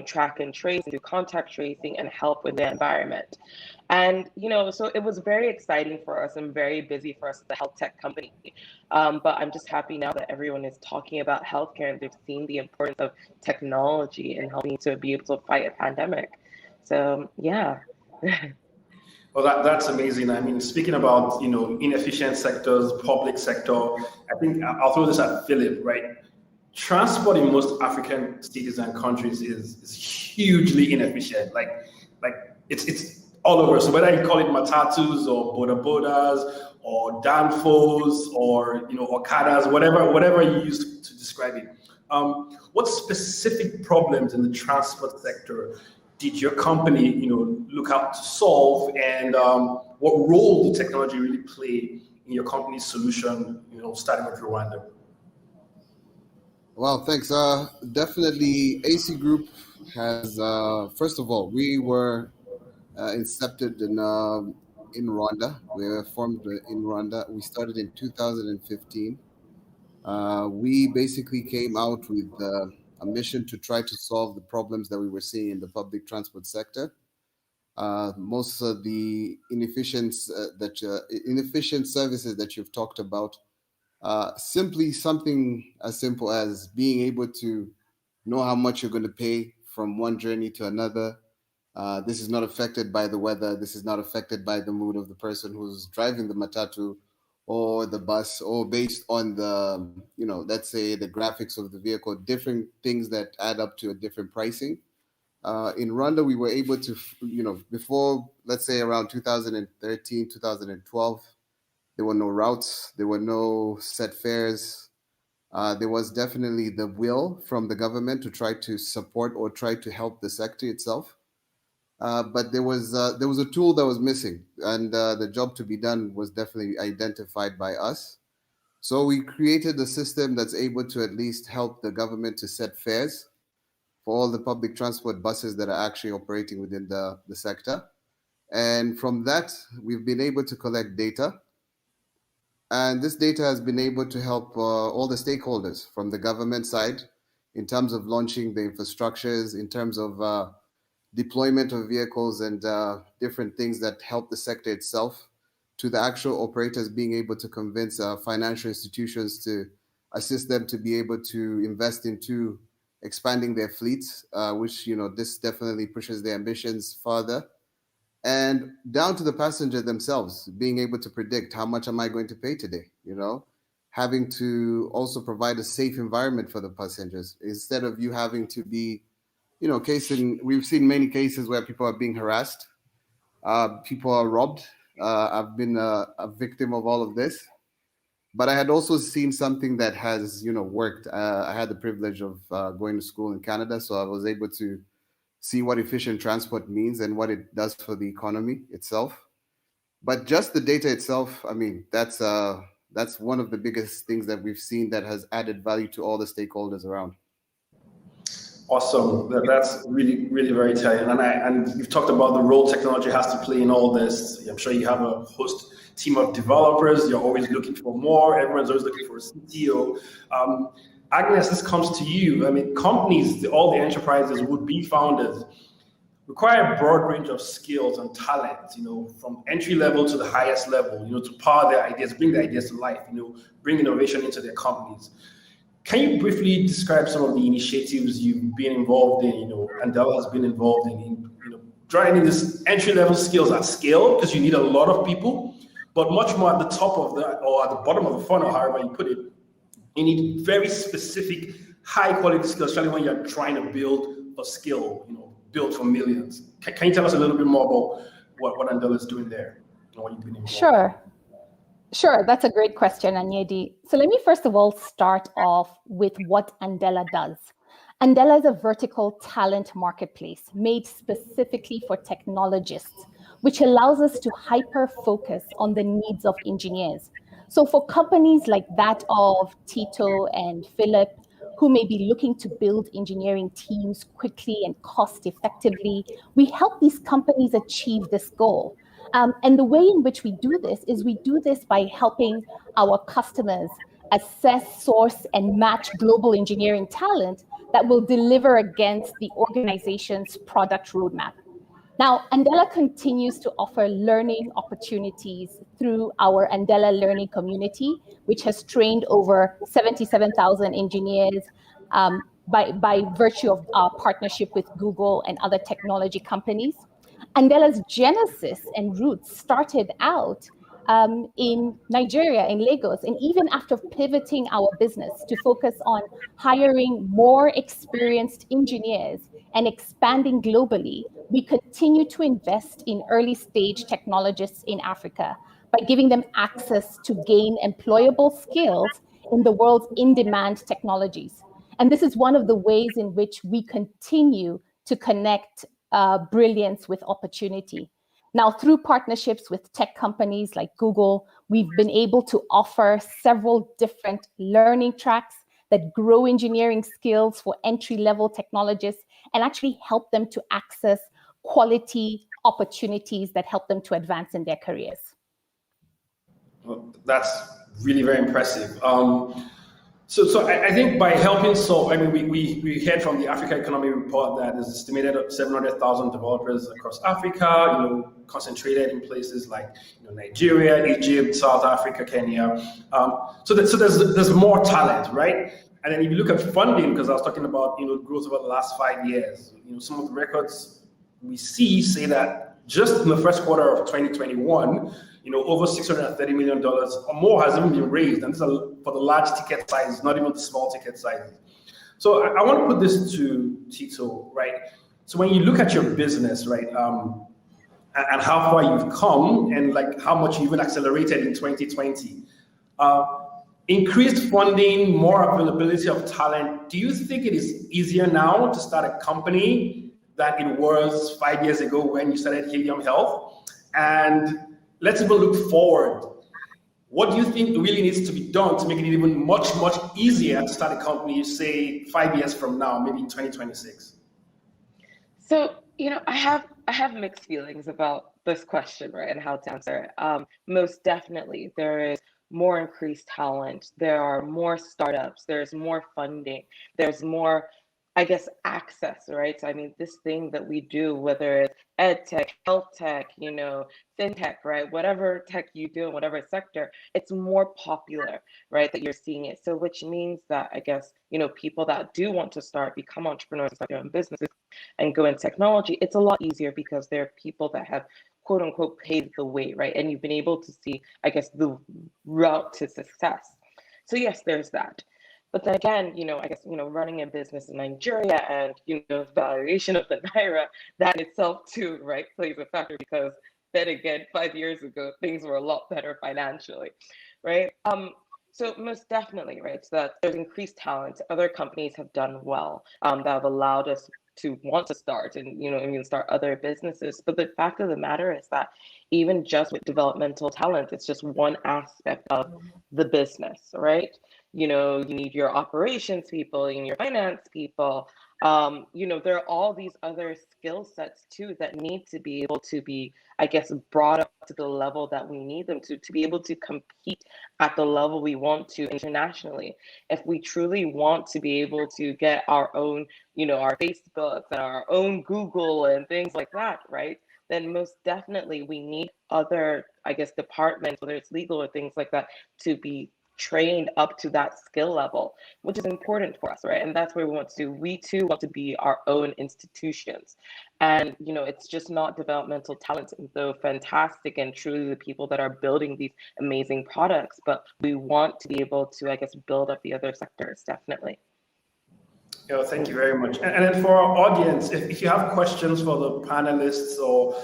track and trace and do contact tracing and help with the environment. And, so it was very exciting for us and very busy for us as a health tech company. But I'm just happy now that everyone is talking about healthcare and they've seen the importance of technology in helping to be able to fight a pandemic. So, yeah. Well, that's amazing. I mean, speaking about, inefficient sectors, public sector, I think I'll throw this at Philip, right? Transport in most African cities and countries is hugely inefficient. Like it's all over. So whether you call it matatus or boda bodas or danfos or okadas, whatever you use to describe it. What specific problems in the transport sector did your company, look out to solve, and what role did technology really play in your company's solution, starting with Rwanda? Well, thanks. Definitely, AC Group has. First of all, we were incepted in Rwanda. We were formed in Rwanda. We started in 2015. We basically came out with a mission to try to solve the problems that we were seeing in the public transport sector. Most of the inefficient services that you've talked about, simply something as simple as being able to know how much you're going to pay from one journey to another. This is not affected by the weather. This is not affected by the mood of the person who's driving the matatu or the bus, or based on the, let's say the graphics of the vehicle, different things that add up to a different pricing. In Rwanda, we were able to, before, let's say around 2013, 2012, there were no routes, there were no set fares. There was definitely the will from the government to try to support or try to help the sector itself. But there was a tool that was missing, and the job to be done was definitely identified by us. So we created a system that's able to at least help the government to set fares for all the public transport buses that are actually operating within the sector. And from that, we've been able to collect data. And this data has been able to help all the stakeholders from the government side in terms of launching the infrastructures, in terms of deployment of vehicles and different things that help the sector itself, to the actual operators being able to convince financial institutions to assist them to be able to invest into expanding their fleets, which, this definitely pushes their ambitions further. And down to the passenger themselves, being able to predict how much am I going to pay today, having to also provide a safe environment for the passengers, instead of you having to be, we've seen many cases where people are being harassed, people are robbed. I've been a victim of all of this, but I had also seen something that has, worked. I had the privilege of going to school in Canada, so I was able to see what efficient transport means and what it does for the economy itself. But just the data itself, I mean, that's one of the biggest things that we've seen that has added value to all the stakeholders around. Awesome. That's really, really very telling. And you've talked about the role technology has to play in all this. I'm sure you have a host team of developers. You're always looking for more. Everyone's always looking for a CTO. Agnes, this comes to you. I mean, companies, all the enterprises, would-be founders, require a broad range of skills and talents, from entry level to the highest level, to power their ideas, bring their ideas to life, bring innovation into their companies. Can you briefly describe some of the initiatives you've been involved in, Andela has been involved in driving this entry-level skills at scale, because you need a lot of people, but much more at the top of the, or at the bottom of the funnel, however you put it, you need very specific, high-quality skills, especially when you're trying to build a skill, built for millions. Can you tell us a little bit more about what Andela is doing there? What you've been involved? Sure, that's a great question, Anyedi. So let me first of all start off with what Andela does. Andela is a vertical talent marketplace made specifically for technologists, which allows us to hyper-focus on the needs of engineers. So for companies like that of Tito and Philip, who may be looking to build engineering teams quickly and cost effectively, we help these companies achieve this goal. And the way in which we do this is we do this by helping our customers assess, source, and match global engineering talent that will deliver against the organization's product roadmap. Now, Andela continues to offer learning opportunities through our Andela Learning Community, which has trained over 77,000 engineers by virtue of our partnership with Google and other technology companies. Andela's genesis and roots started out in Nigeria, in Lagos, and even after pivoting our business to focus on hiring more experienced engineers and expanding globally, we continue to invest in early stage technologists in Africa by giving them access to gain employable skills in the world's in-demand technologies. And this is one of the ways in which we continue to connect brilliance with opportunity. Now, through partnerships with tech companies like Google, we've been able to offer several different learning tracks that grow engineering skills for entry-level technologists and actually help them to access quality opportunities that help them to advance in their careers. Well, that's really very impressive. So I think by helping solve, I mean, we heard from the Africa Economy Report that there's estimated 700,000 developers across Africa, concentrated in places like Nigeria, Egypt, South Africa, Kenya. So there's more talent, right? And then if you look at funding, because I was talking about growth over the last 5 years, some of the records we see say that just in the first quarter of 2021, over $630 million or more has even been raised, and this is for the large ticket sizes, not even the small ticket sizes. So I want to put this to Tito, right? So when you look at your business, right, and how far you've come, and like how much you even accelerated in 2020, increased funding, more availability of talent. Do you think it is easier now to start a company than it was 5 years ago when you started Helium Health? And let's even look forward. What do you think really needs to be done to make it even much, much easier to start a company, say 5 years from now, maybe in 2026? So, I have mixed feelings about this question, right, and how to answer it. Most definitely, there is more increased talent. There are more startups. There's more funding. There's more, I guess, access, right? So, I mean, this thing that we do, whether it's ed tech, health tech, fintech, right? Whatever tech you do in whatever sector, it's more popular, right? That you're seeing it. So, which means that, I guess, people that do want to become entrepreneurs, start their own businesses and go in technology, it's a lot easier because there are people that have quote unquote paved the way, right? And you've been able to see, I guess, the route to success. So yes, there's that. But then again, I guess, running a business in Nigeria and, the valuation of the Naira, that in itself too, right, plays a factor because then again, 5 years ago, things were a lot better financially, right? So most definitely, right, so that there's increased talent. Other companies have done well that have allowed us to want to start and, even start other businesses. But the fact of the matter is that even just with developmental talent, it's just one aspect of the business, right? You need your operations people, you need your finance people. There are all these other skill sets too that need to be able to be, I guess, brought up to the level that we need them to be able to compete at the level we want to internationally. If we truly want to be able to get our own, our Facebook and our own Google and things like that, right? Then most definitely we need other, I guess, departments, whether it's legal or things like that, to be trained up to that skill level, which is important for us, right? And that's where we too want to be our own institutions. And, it's just not developmental talent, though fantastic and truly the people that are building these amazing products, but we want to be able to, I guess, build up the other sectors, definitely. Thank you very much. And then for our audience, if you have questions for the panelists, or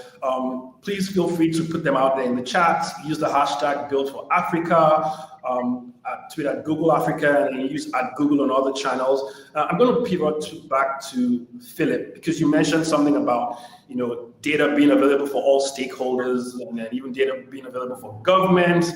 please feel free to put them out there in the chat. Use the hashtag Build for Africa, tweet at Google Africa, and use at Google on other channels. I'm going to pivot back to Philip, because you mentioned something about data being available for all stakeholders, and then even data being available for government.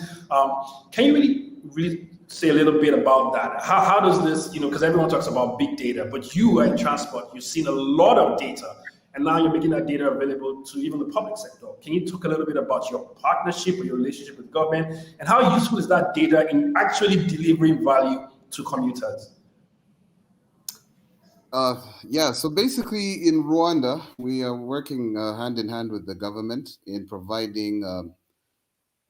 Can you really say a little bit about that? How does this, because everyone talks about big data, but you are in transport, you've seen a lot of data, and now you're making that data available to even the public sector. Can you talk a little bit about your partnership or your relationship with government, and how useful is that data in actually delivering value to commuters? So basically in Rwanda, we are working hand in hand with the government in providing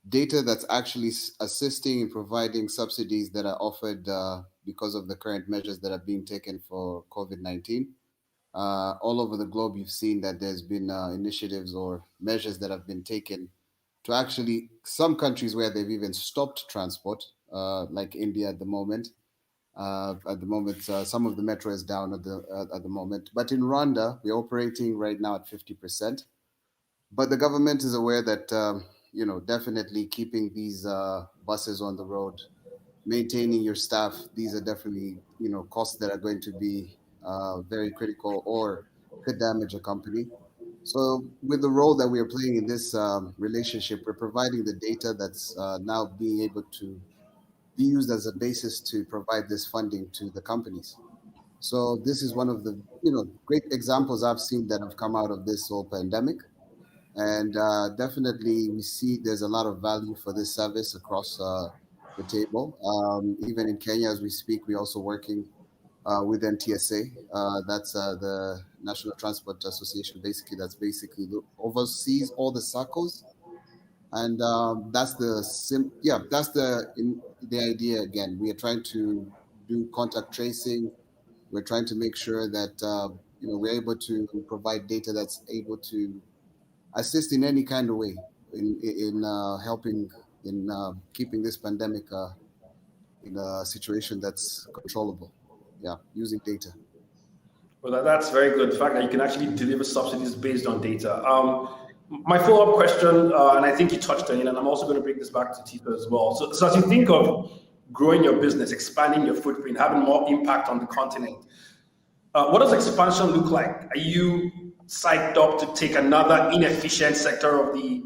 data that's actually assisting in providing subsidies that are offered because of the current measures that are being taken for COVID-19. All over the globe, you've seen that there's been initiatives or measures that have been taken to actually, some countries where they've even stopped transport, like India at the moment. Some of the metro is down at the moment. But in Rwanda, we're operating right now at 50%. But the government is aware that definitely keeping these buses on the road, maintaining your staff, these are definitely, costs that are going to be very critical or could damage a company. So with the role that we are playing in this relationship, we're providing the data that's now being able to be used as a basis to provide this funding to the companies. So this is one of the great examples I've seen that have come out of this whole pandemic. And definitely we see there's a lot of value for this service across the table. Even in Kenya, as we speak, we're also working with NTSA. That's the National Transport Association, that's basically oversees all the SACCOs. And that's the idea again. We are trying to do contact tracing. We're trying to make sure that we're able to provide data that's able to assist in any kind of way in helping in keeping this pandemic in a situation that's controllable. Using data. Well, that's very good. The fact that you can actually deliver subsidies based on data. My follow-up question, and I think you touched on it, and I'm also going to bring this back to Tito as well. So as you think of growing your business, expanding your footprint, having more impact on the continent, what does expansion look like? Are you psyched up to take another inefficient sector of the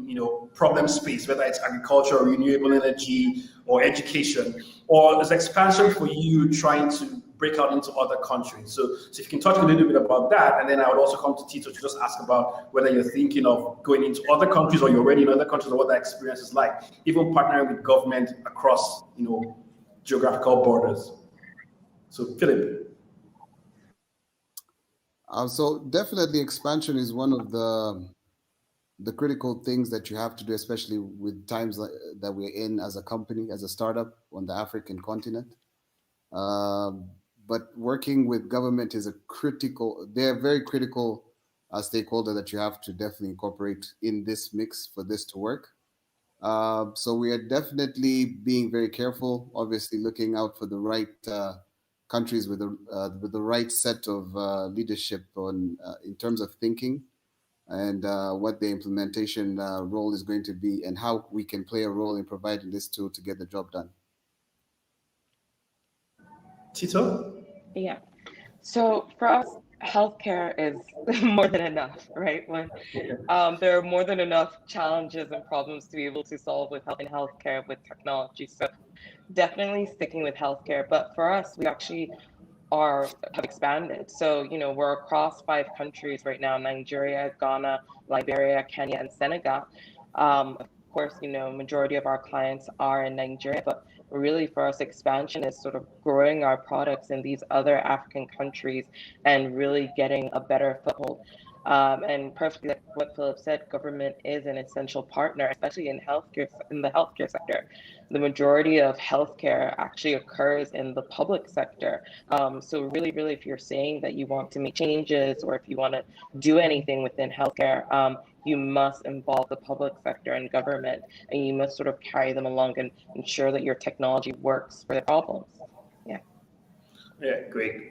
problem space, whether it's agriculture or renewable energy or education, or is expansion for you trying to break out into other countries? So if you can talk a little bit about that, and then I would also come to Tito to just ask about whether you're thinking of going into other countries or you're already in other countries, or what that experience is like, even partnering with government across geographical borders. So Philip. So definitely expansion is one of the critical things that you have to do, especially with times that we're in as a company, as a startup on the African continent. But working with government is they're very critical stakeholder that you have to definitely incorporate in this mix for this to work. So we are definitely being very careful, obviously looking out for the right countries with the right set of leadership in terms of thinking and what the implementation role is going to be and how we can play a role in providing this tool to get the job done. Tito? Yeah. So for us, healthcare is more than enough, right? When there are more than enough challenges and problems to be able to solve with in healthcare with technology. So definitely sticking with healthcare. But for us, we actually have expanded. So, we're across 5 countries right now: Nigeria, Ghana, Liberia, Kenya, and Senegal. Of course, majority of our clients are in Nigeria, but really for us, expansion is sort of growing our products in these other African countries and really getting a better foothold. And perfectly like what Philip said, government is an essential partner, especially in the healthcare sector. The majority of healthcare actually occurs in the public sector. So really, if you're saying that you want to make changes or if you want to do anything within healthcare, you must involve the public sector and government, and you must sort of carry them along and ensure that your technology works for the problems. Yeah. Yeah, great.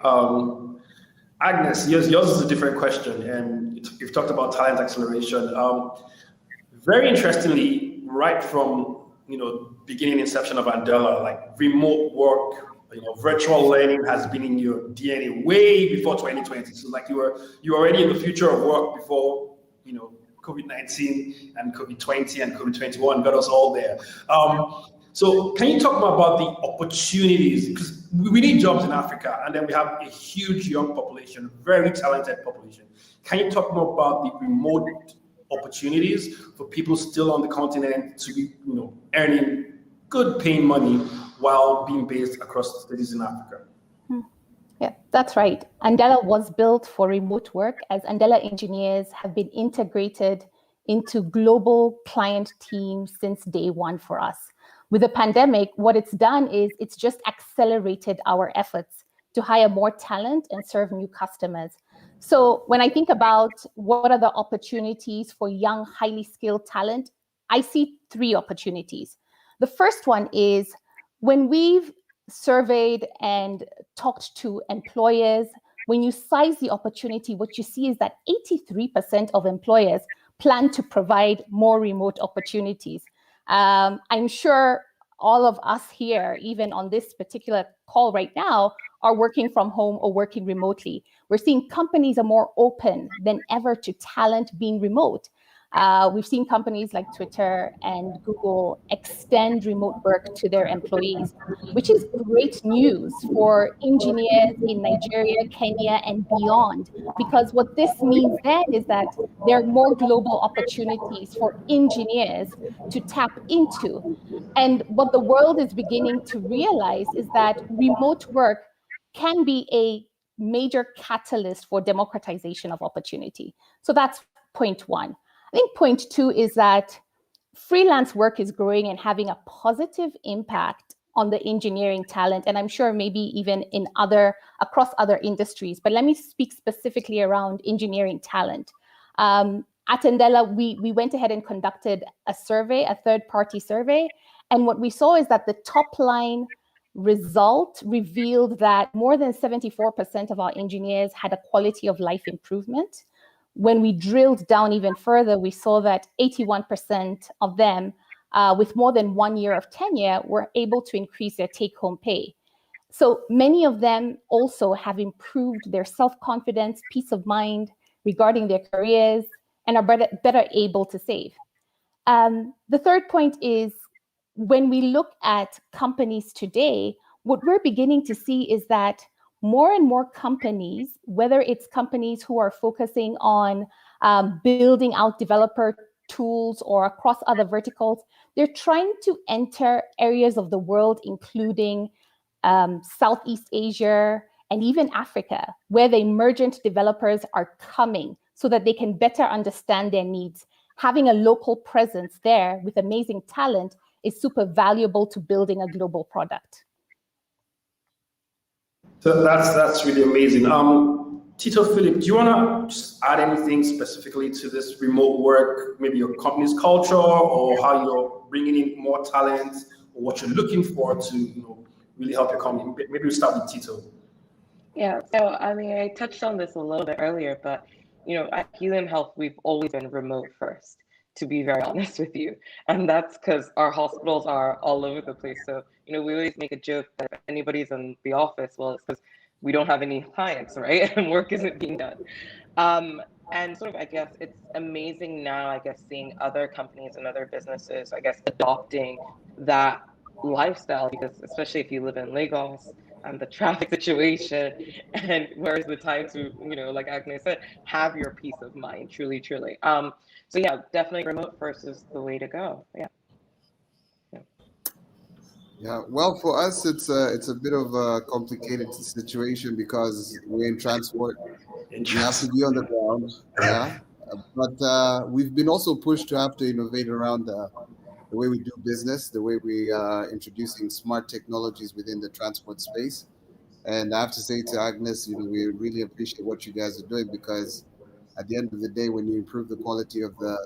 Agnes, yours is a different question, and you've talked about talent acceleration. Very interestingly, right from beginning inception of Andela, like remote work, virtual learning has been in your DNA way before 2020. So like you were already in the future of work before COVID-19 and COVID-20 and COVID-21 got us all there. So can you talk more about the opportunities? Because we need jobs in Africa, and then we have a huge young population, very talented population. Can you talk more about the remote opportunities for people still on the continent to be, earning good paying money while being based across cities in Africa? Yeah, that's right. Andela was built for remote work, as Andela engineers have been integrated into global client teams since day one for us. With the pandemic, what it's done is it's just accelerated our efforts to hire more talent and serve new customers. So when I think about what are the opportunities for young, highly skilled talent, I see 3 opportunities. The first one is when we've surveyed and talked to employers, when you size the opportunity, what you see is that 83% of employers plan to provide more remote opportunities. I'm sure all of us here, even on this particular call right now, are working from home or working remotely. We're seeing companies are more open than ever to talent being remote. We've seen companies like Twitter and Google extend remote work to their employees, which is great news for engineers in Nigeria, Kenya, and beyond, because what this means then is that there are more global opportunities for engineers to tap into. And what the world is beginning to realize is that remote work can be a major catalyst for democratization of opportunity. So that's point 1. I think point 2 is that freelance work is growing and having a positive impact on the engineering talent, and I'm sure maybe even in across other industries. But let me speak specifically around engineering talent. At Andela, we went ahead and conducted a survey, a third-party survey, and what we saw is that the top line result revealed that more than 74% of our engineers had a quality of life improvement. When we drilled down even further, we saw that 81% of them with more than 1 year of tenure were able to increase their take-home pay. So many of them also have improved their self-confidence, peace of mind regarding their careers, and are better able to save. The third point is when we look at companies today, what we're beginning to see is that more and more companies, whether it's companies who are focusing on building out developer tools or across other verticals, they're trying to enter areas of the world, including Southeast Asia and even Africa, where the emergent developers are coming so that they can better understand their needs. Having a local presence there with amazing talent is super valuable to building a global product. So that's really amazing. Tito, Philip, do you want to just add anything specifically to this remote work, maybe your company's culture or how you're bringing in more talent or what you're looking for to really help your company? Maybe we'll start with Tito. Yeah, so I mean, I touched on this a little bit earlier, but at Helium Health, we've always been remote first, to be very honest with you. And that's because our hospitals are all over the place. So, we always make a joke that if anybody's in the office, well, it's because we don't have any clients, right? And work isn't being done. And sort of, I guess it's amazing now, I guess, seeing other companies and other businesses, I guess, adopting that lifestyle, because especially if you live in Lagos and the traffic situation, and where's the time to, like Agnes said, have your peace of mind, truly. So yeah, definitely remote first is the way to go. Yeah, well, for us, it's a bit of a complicated situation because we're in transport. We have to be on the ground, yeah. But we've been also pushed to have to innovate around the way we do business, the way we are introducing smart technologies within the transport space. And I have to say to Agnes, we really appreciate what you guys are doing, because at the end of the day, when you improve the quality of the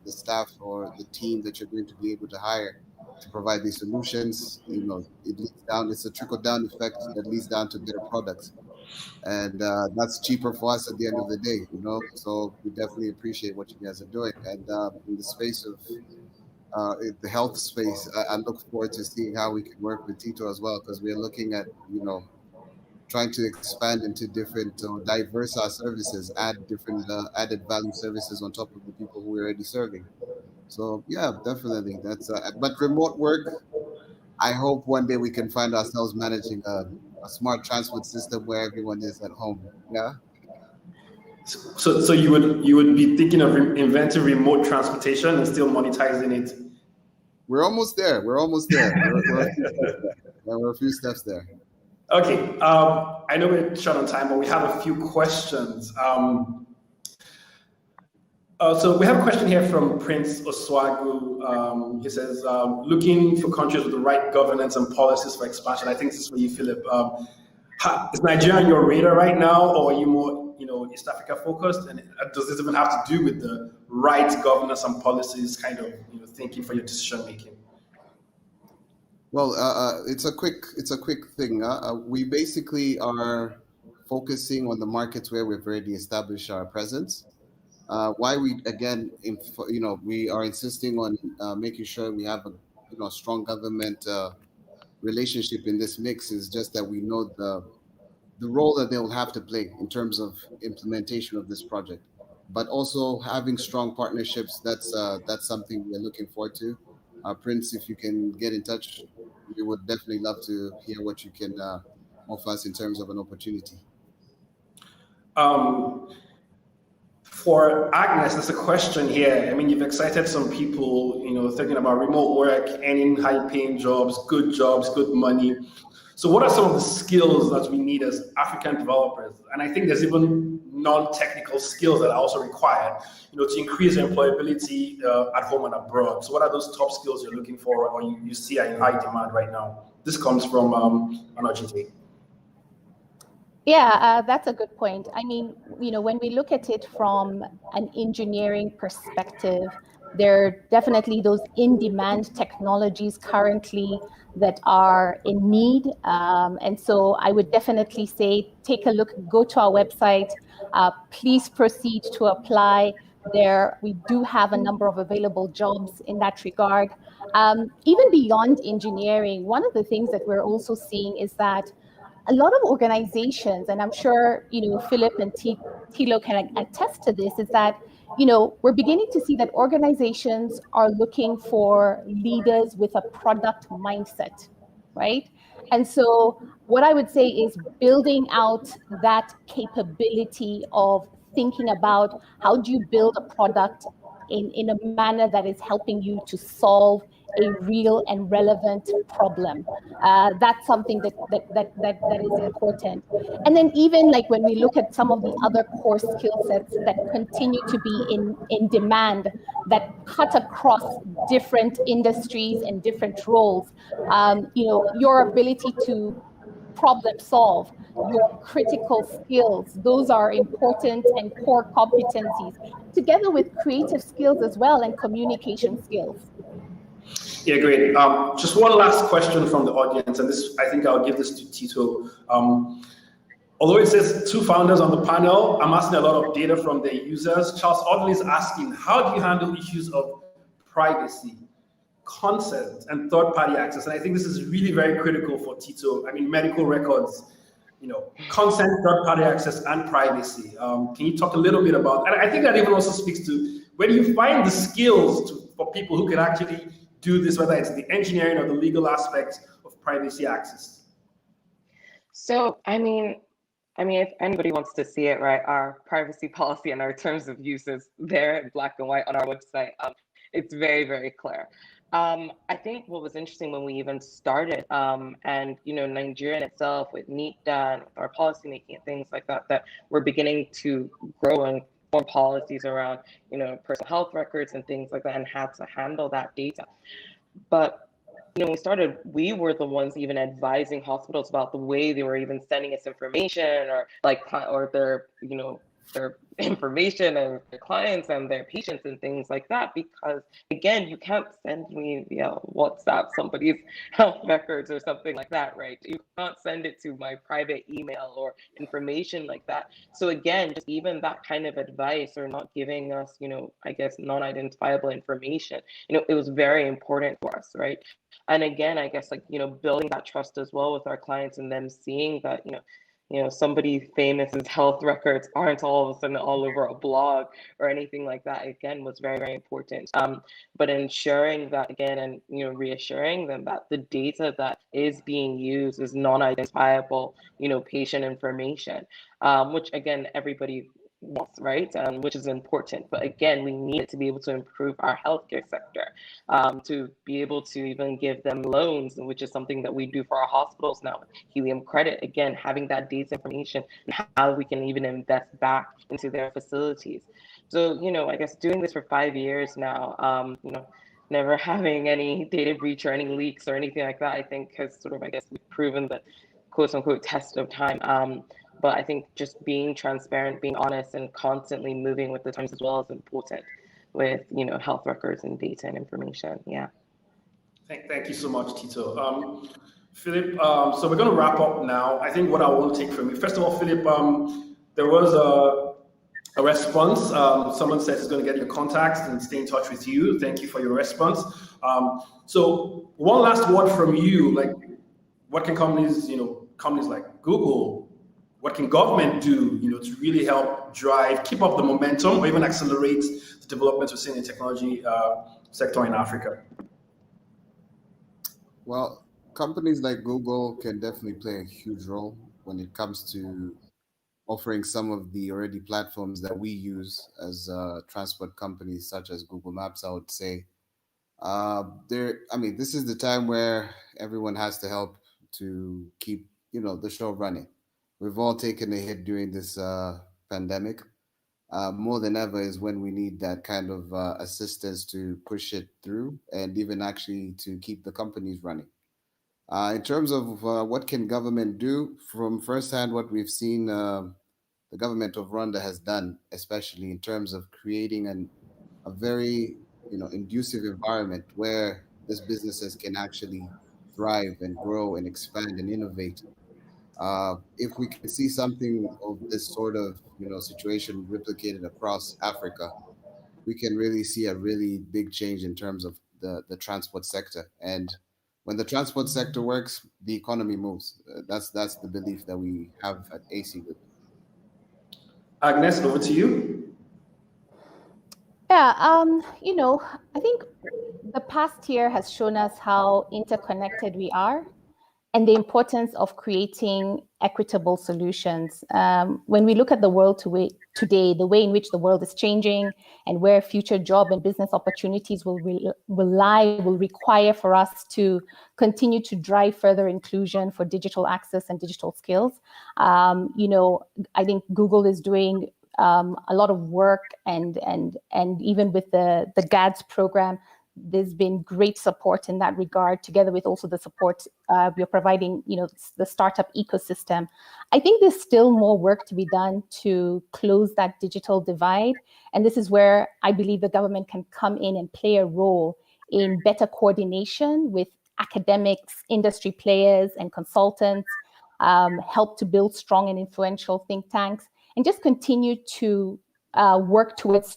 staff or the team that you're going to be able to hire to provide these solutions, it leads down. It's a trickle-down effect that leads down to better products, and that's cheaper for us at the end of the day. So we definitely appreciate what you guys are doing. And in the space of the health space, I look forward to seeing how we can work with Tito as well, because we're looking at trying to expand into different diverse our services, add different added value services on top of the people who we're already serving. So yeah, definitely. That's but remote work, I hope one day we can find ourselves managing a smart transport system where everyone is at home. Yeah. So you would be thinking of inventing remote transportation and still monetizing it? We're almost there. We're a few steps there. Okay. I know we're short on time, but we have a few questions. So we have a question here from Prince Oswagu. He says, looking for countries with the right governance and policies for expansion. I think this is for you, Philip. Is Nigeria on your radar right now, or are you more, East Africa focused? And does this even have to do with the right governance and policies kind of, thinking for your decision making? Well, it's a quick thing. We basically are focusing on the markets where we've already established our presence. Why we again, we are insisting on making sure we have a strong government relationship in this mix is just that we know the role that they will have to play in terms of implementation of this project, but also having strong partnerships. That's something we're looking forward to. Prince, if you can get in touch, we would definitely love to hear what you can offer us in terms of an opportunity. For Agnes, there's a question here. I mean, you've excited some people, thinking about remote work, earning high-paying jobs, good money. So what are some of the skills that we need as African developers? And I think there's even non-technical skills that are also required, to increase employability at home and abroad. So what are those top skills you're looking for, or you see are in high demand right now? This comes from Anojite. Yeah, that's a good point. I mean, when we look at it from an engineering perspective, there are definitely those in-demand technologies currently that are in need. And so I would definitely say, take a look, go to our website, please proceed to apply there. We do have a number of available jobs in that regard. Even beyond engineering, one of the things that we're also seeing is that a lot of organizations, and I'm sure, Philip and Tilo can attest to this, is that, we're beginning to see that organizations are looking for leaders with a product mindset, right? And so what I would say is building out that capability of thinking about how do you build a product in a manner that is helping you to solve a real and relevant problem. That's something that is important. And then even like when we look at some of the other core skill sets that continue to be in demand, that cut across different industries and different roles, your ability to problem solve, your critical skills, those are important and core competencies, together with creative skills as well and communication skills. Yeah, great. Just one last question from the audience, and this, I think I'll give this to Tito. Although it says 2 founders on the panel, I'm asking a lot of data from the users. Charles Audley is asking, how do you handle issues of privacy, consent, and third-party access? And I think this is really very critical for Tito. I mean, medical records consent, third-party access, and privacy. Can you talk a little bit about, and I think that even also speaks to where do you find the skills for people who can actually do this, whether it's the engineering or the legal aspects of privacy access? So, I mean, if anybody wants to see it, right, our privacy policy and our terms of use is there in black and white on our website. It's very, very clear. I think what was interesting when we even started, and Nigeria in itself with NITA and with our policymaking and things like that, that we're beginning to grow and form policies around, personal health records and things like that, and how to handle that data. But when we started, we were the ones even advising hospitals about the way they were even sending us information, or their information and their clients and their patients and things like that. Because again, you can't send me via WhatsApp somebody's health records or something like that, right? You can't send it to my private email or information like that. So again, just even that kind of advice, or not giving us, I guess, non-identifiable information, it was very important for us, right? And again, I guess building that trust as well with our clients, and them seeing that, somebody famous's health records aren't all of a sudden all over a blog or anything like that, again, was very, very important. But ensuring that, again, and reassuring them that the data that is being used is non-identifiable, patient information, which again, everybody wants, right? Which is important. But again, we need it to be able to improve our healthcare sector, to be able to even give them loans, which is something that we do for our hospitals now with Helium Credit. Again, having that data information and how we can even invest back into their facilities. So, I guess doing this for 5 years now, never having any data breach or any leaks or anything like that, I think has sort of, I guess, proven the quote unquote test of time. But I think just being transparent, being honest, and constantly moving with the times as well is important with, health records and data and information. Yeah. Thank you so much, Tito. Philip, so we're going to wrap up now. I think what I want to take from you, first of all, Philip, there was a response. Someone says he's going to get your contacts and stay in touch with you. Thank you for your response. So one last word from you, like what can companies like Google, what can government do, to really help keep up the momentum, or even accelerate the developments we're seeing in the technology sector in Africa? Well, companies like Google can definitely play a huge role when it comes to offering some of the already platforms that we use as transport companies, such as Google Maps, I would say. This is the time where everyone has to help to keep, the show running. We've all taken a hit during this pandemic. More than ever is when we need that kind of assistance to push it through, and even actually to keep the companies running. In terms of what can government do, from firsthand what we've seen the government of Rwanda has done, especially in terms of creating a very conducive environment where these businesses can actually thrive and grow and expand and innovate. If we can see something of this sort of situation replicated across Africa, we can really see a really big change in terms of the transport sector. And when the transport sector works, the economy moves. That's the belief that we have at AC Group. Agnes, over to you. Yeah, I think the past year has shown us how interconnected we are, and the importance of creating equitable solutions. When we look at the world today, the way in which the world is changing, and where future job and business opportunities will require for us to continue to drive further inclusion for digital access and digital skills. I think Google is doing a lot of work, and even with the GADS program, there's been great support in that regard, together with also the support we're providing, the startup ecosystem. I think there's still more work to be done to close that digital divide. And this is where I believe the government can come in and play a role in better coordination with academics, industry players, and consultants, help to build strong and influential think tanks, and just continue to work towards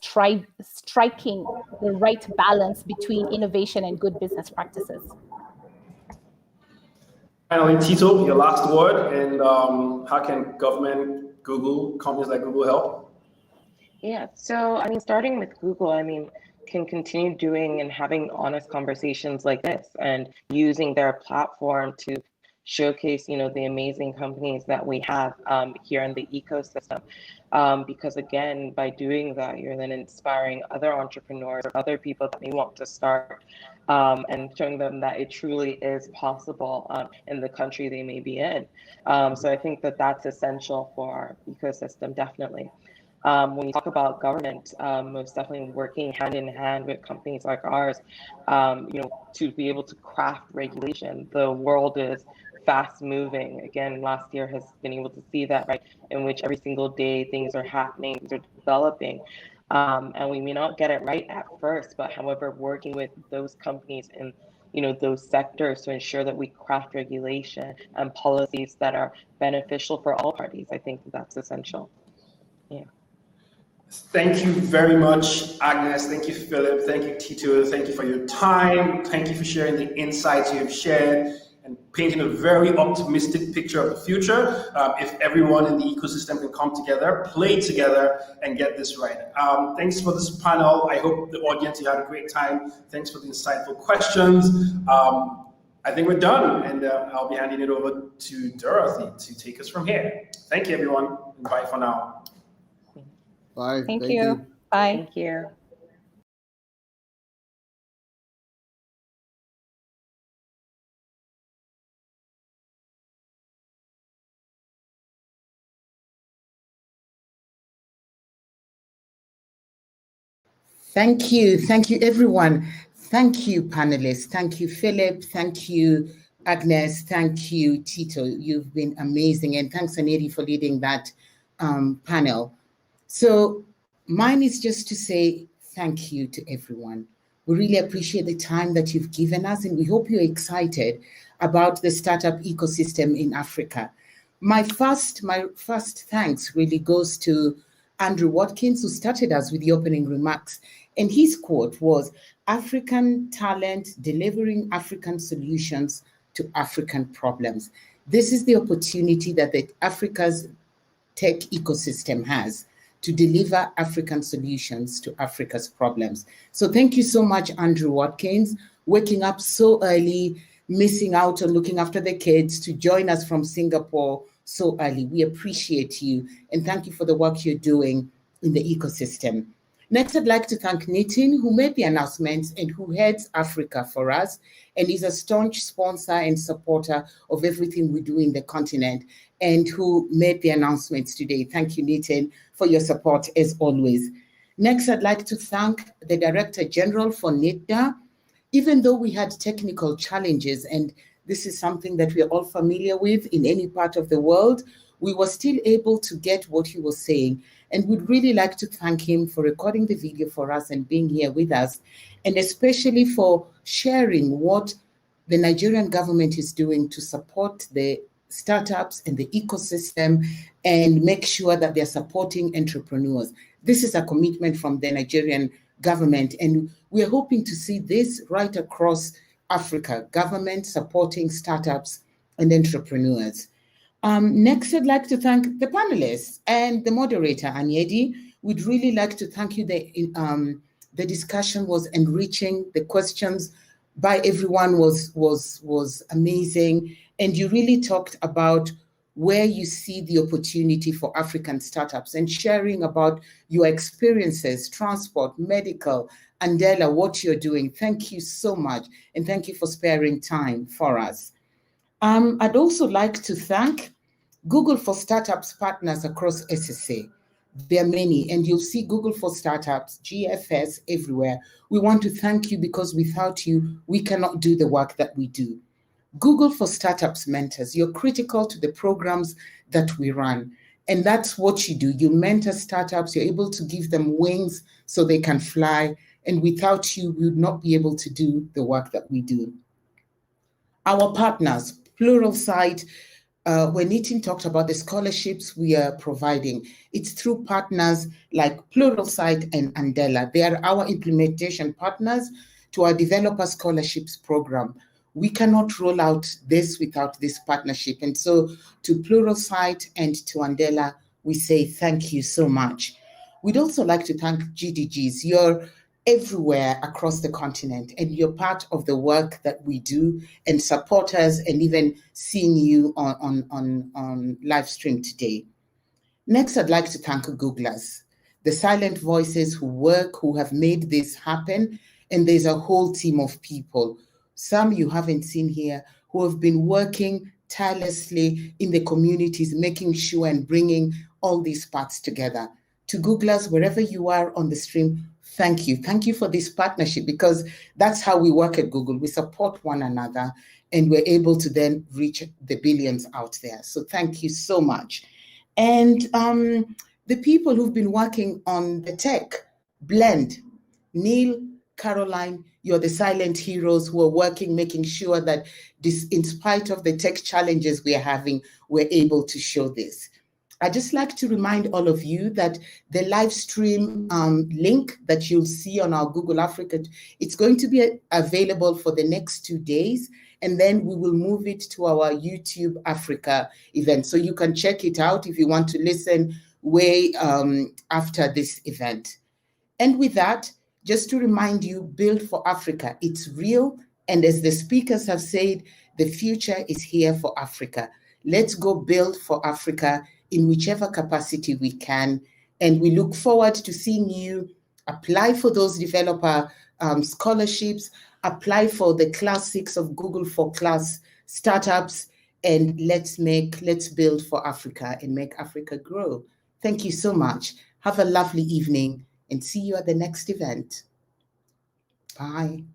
striking the right balance between innovation and good business practices. Finally, Tito, your last word, and how can government, Google, companies like Google help? Yeah, so I mean, starting with Google, I mean, can continue doing and having honest conversations like this and using their platform to showcase, the amazing companies that we have here in the ecosystem. Because again, by doing that, you're then inspiring other entrepreneurs or other people that may want to start and showing them that it truly is possible in the country they may be in. So I think that that's essential for our ecosystem, definitely. When you talk about government, most definitely working hand in hand with companies like ours, to be able to craft regulation. The world is fast moving. Again, last year has been able to see that, right, in which every single day things are happening, things are developing. And we may not get it right at first, but however, working with those companies in those sectors to ensure that we craft regulation and policies that are beneficial for all parties, I think that's essential. Yeah. Thank you very much, Agnes. Thank you, Philip. Thank you, Tito. Thank you for your time. Thank you for sharing the insights you have shared and painting a very optimistic picture of the future. If everyone in the ecosystem can come together, play together, and get this right. Thanks for this panel. I hope the audience, you had a great time. Thanks for the insightful questions. I think we're done, and I'll be handing it over to Dorothy to take us from here. Thank you, everyone, and bye for now. Bye. Thank you. Bye. Thank you. Thank you. Thank you, everyone. Thank you, panelists. Thank you, Philip. Thank you, Agnes. Thank you, Tito. You've been amazing. And thanks, Aneri, for leading that panel. So mine is just to say thank you to everyone. We really appreciate the time that you've given us, and we hope you're excited about the startup ecosystem in Africa. My first thanks really goes to Andrew Watkins, who started us with the opening remarks. And his quote was, "African talent delivering African solutions to African problems." This is the opportunity that Africa's tech ecosystem has to deliver African solutions to Africa's problems. So thank you so much, Andrew Watkins, waking up so early, missing out on looking after the kids to join us from Singapore so early. We appreciate you, and thank you for the work you're doing in the ecosystem. Next, I'd like to thank Nitin, who made the announcements and who heads Africa for us, and is a staunch sponsor and supporter of everything we do in the continent, and who made the announcements today. Thank you, Nitin, for your support as always. Next, I'd like to thank the Director General for NITDA. Even though we had technical challenges, and this is something that we are all familiar with in any part of the world, we were still able to get what he was saying. And we'd really like to thank him for recording the video for us and being here with us, and especially for sharing what the Nigerian government is doing to support the startups and the ecosystem and make sure that they're supporting entrepreneurs. This is a commitment from the Nigerian government, and we're hoping to see this right across Africa, government supporting startups and entrepreneurs. Next, I'd like to thank the panelists and the moderator, Anyedi. We'd really like to thank you. The discussion was enriching. The questions by everyone was amazing. And you really talked about where you see the opportunity for African startups and sharing about your experiences, transport, medical, Andela, what you're doing. Thank you so much. And thank you for sparing time for us. I'd also like to thank Google for Startups partners across SSA. There are many, and you'll see Google for Startups, GFS, everywhere. We want to thank you because without you, we cannot do the work that we do. Google for Startups mentors, you're critical to the programs that we run. And that's what you do. You mentor startups, you're able to give them wings so they can fly. And without you, we would not be able to do the work that we do. Our partners, Pluralsight, when Nitin talked about the scholarships we are providing, it's through partners like Pluralsight and Andela. They are our implementation partners to our developer scholarships program. We cannot roll out this without this partnership. And so to Pluralsight and to Andela, we say thank you so much. We'd also like to thank GDGs. You're everywhere across the continent, and you're part of the work that we do and support us, and even seeing you on live stream today. Next, I'd like to thank Googlers, the silent voices who have made this happen. And there's a whole team of people, some you haven't seen here, who have been working tirelessly in the communities, making sure and bringing all these parts together. To Googlers, wherever you are on the stream, thank you. Thank you for this partnership, because that's how we work at Google. We support one another, and we're able to then reach the billions out there. So thank you so much. And the people who've been working on the tech, Blend, Neil, Caroline, you're the silent heroes who are working, making sure that this, in spite of the tech challenges we are having, we're able to show this. I'd just like to remind all of you that the live stream link that you'll see on our Google Africa, it's going to be available for the next 2 days, and then we will move it to our YouTube Africa event. So you can check it out if you want to listen way after this event. And with that, just to remind you, Build for Africa, it's real. And as the speakers have said, the future is here for Africa. Let's go build for Africa in whichever capacity we can. And we look forward to seeing you apply for those developer scholarships, apply for the Class 6 of Google for Class startups, and let's build for Africa and make Africa grow. Thank you so much. Have a lovely evening, and see you at the next event. Bye.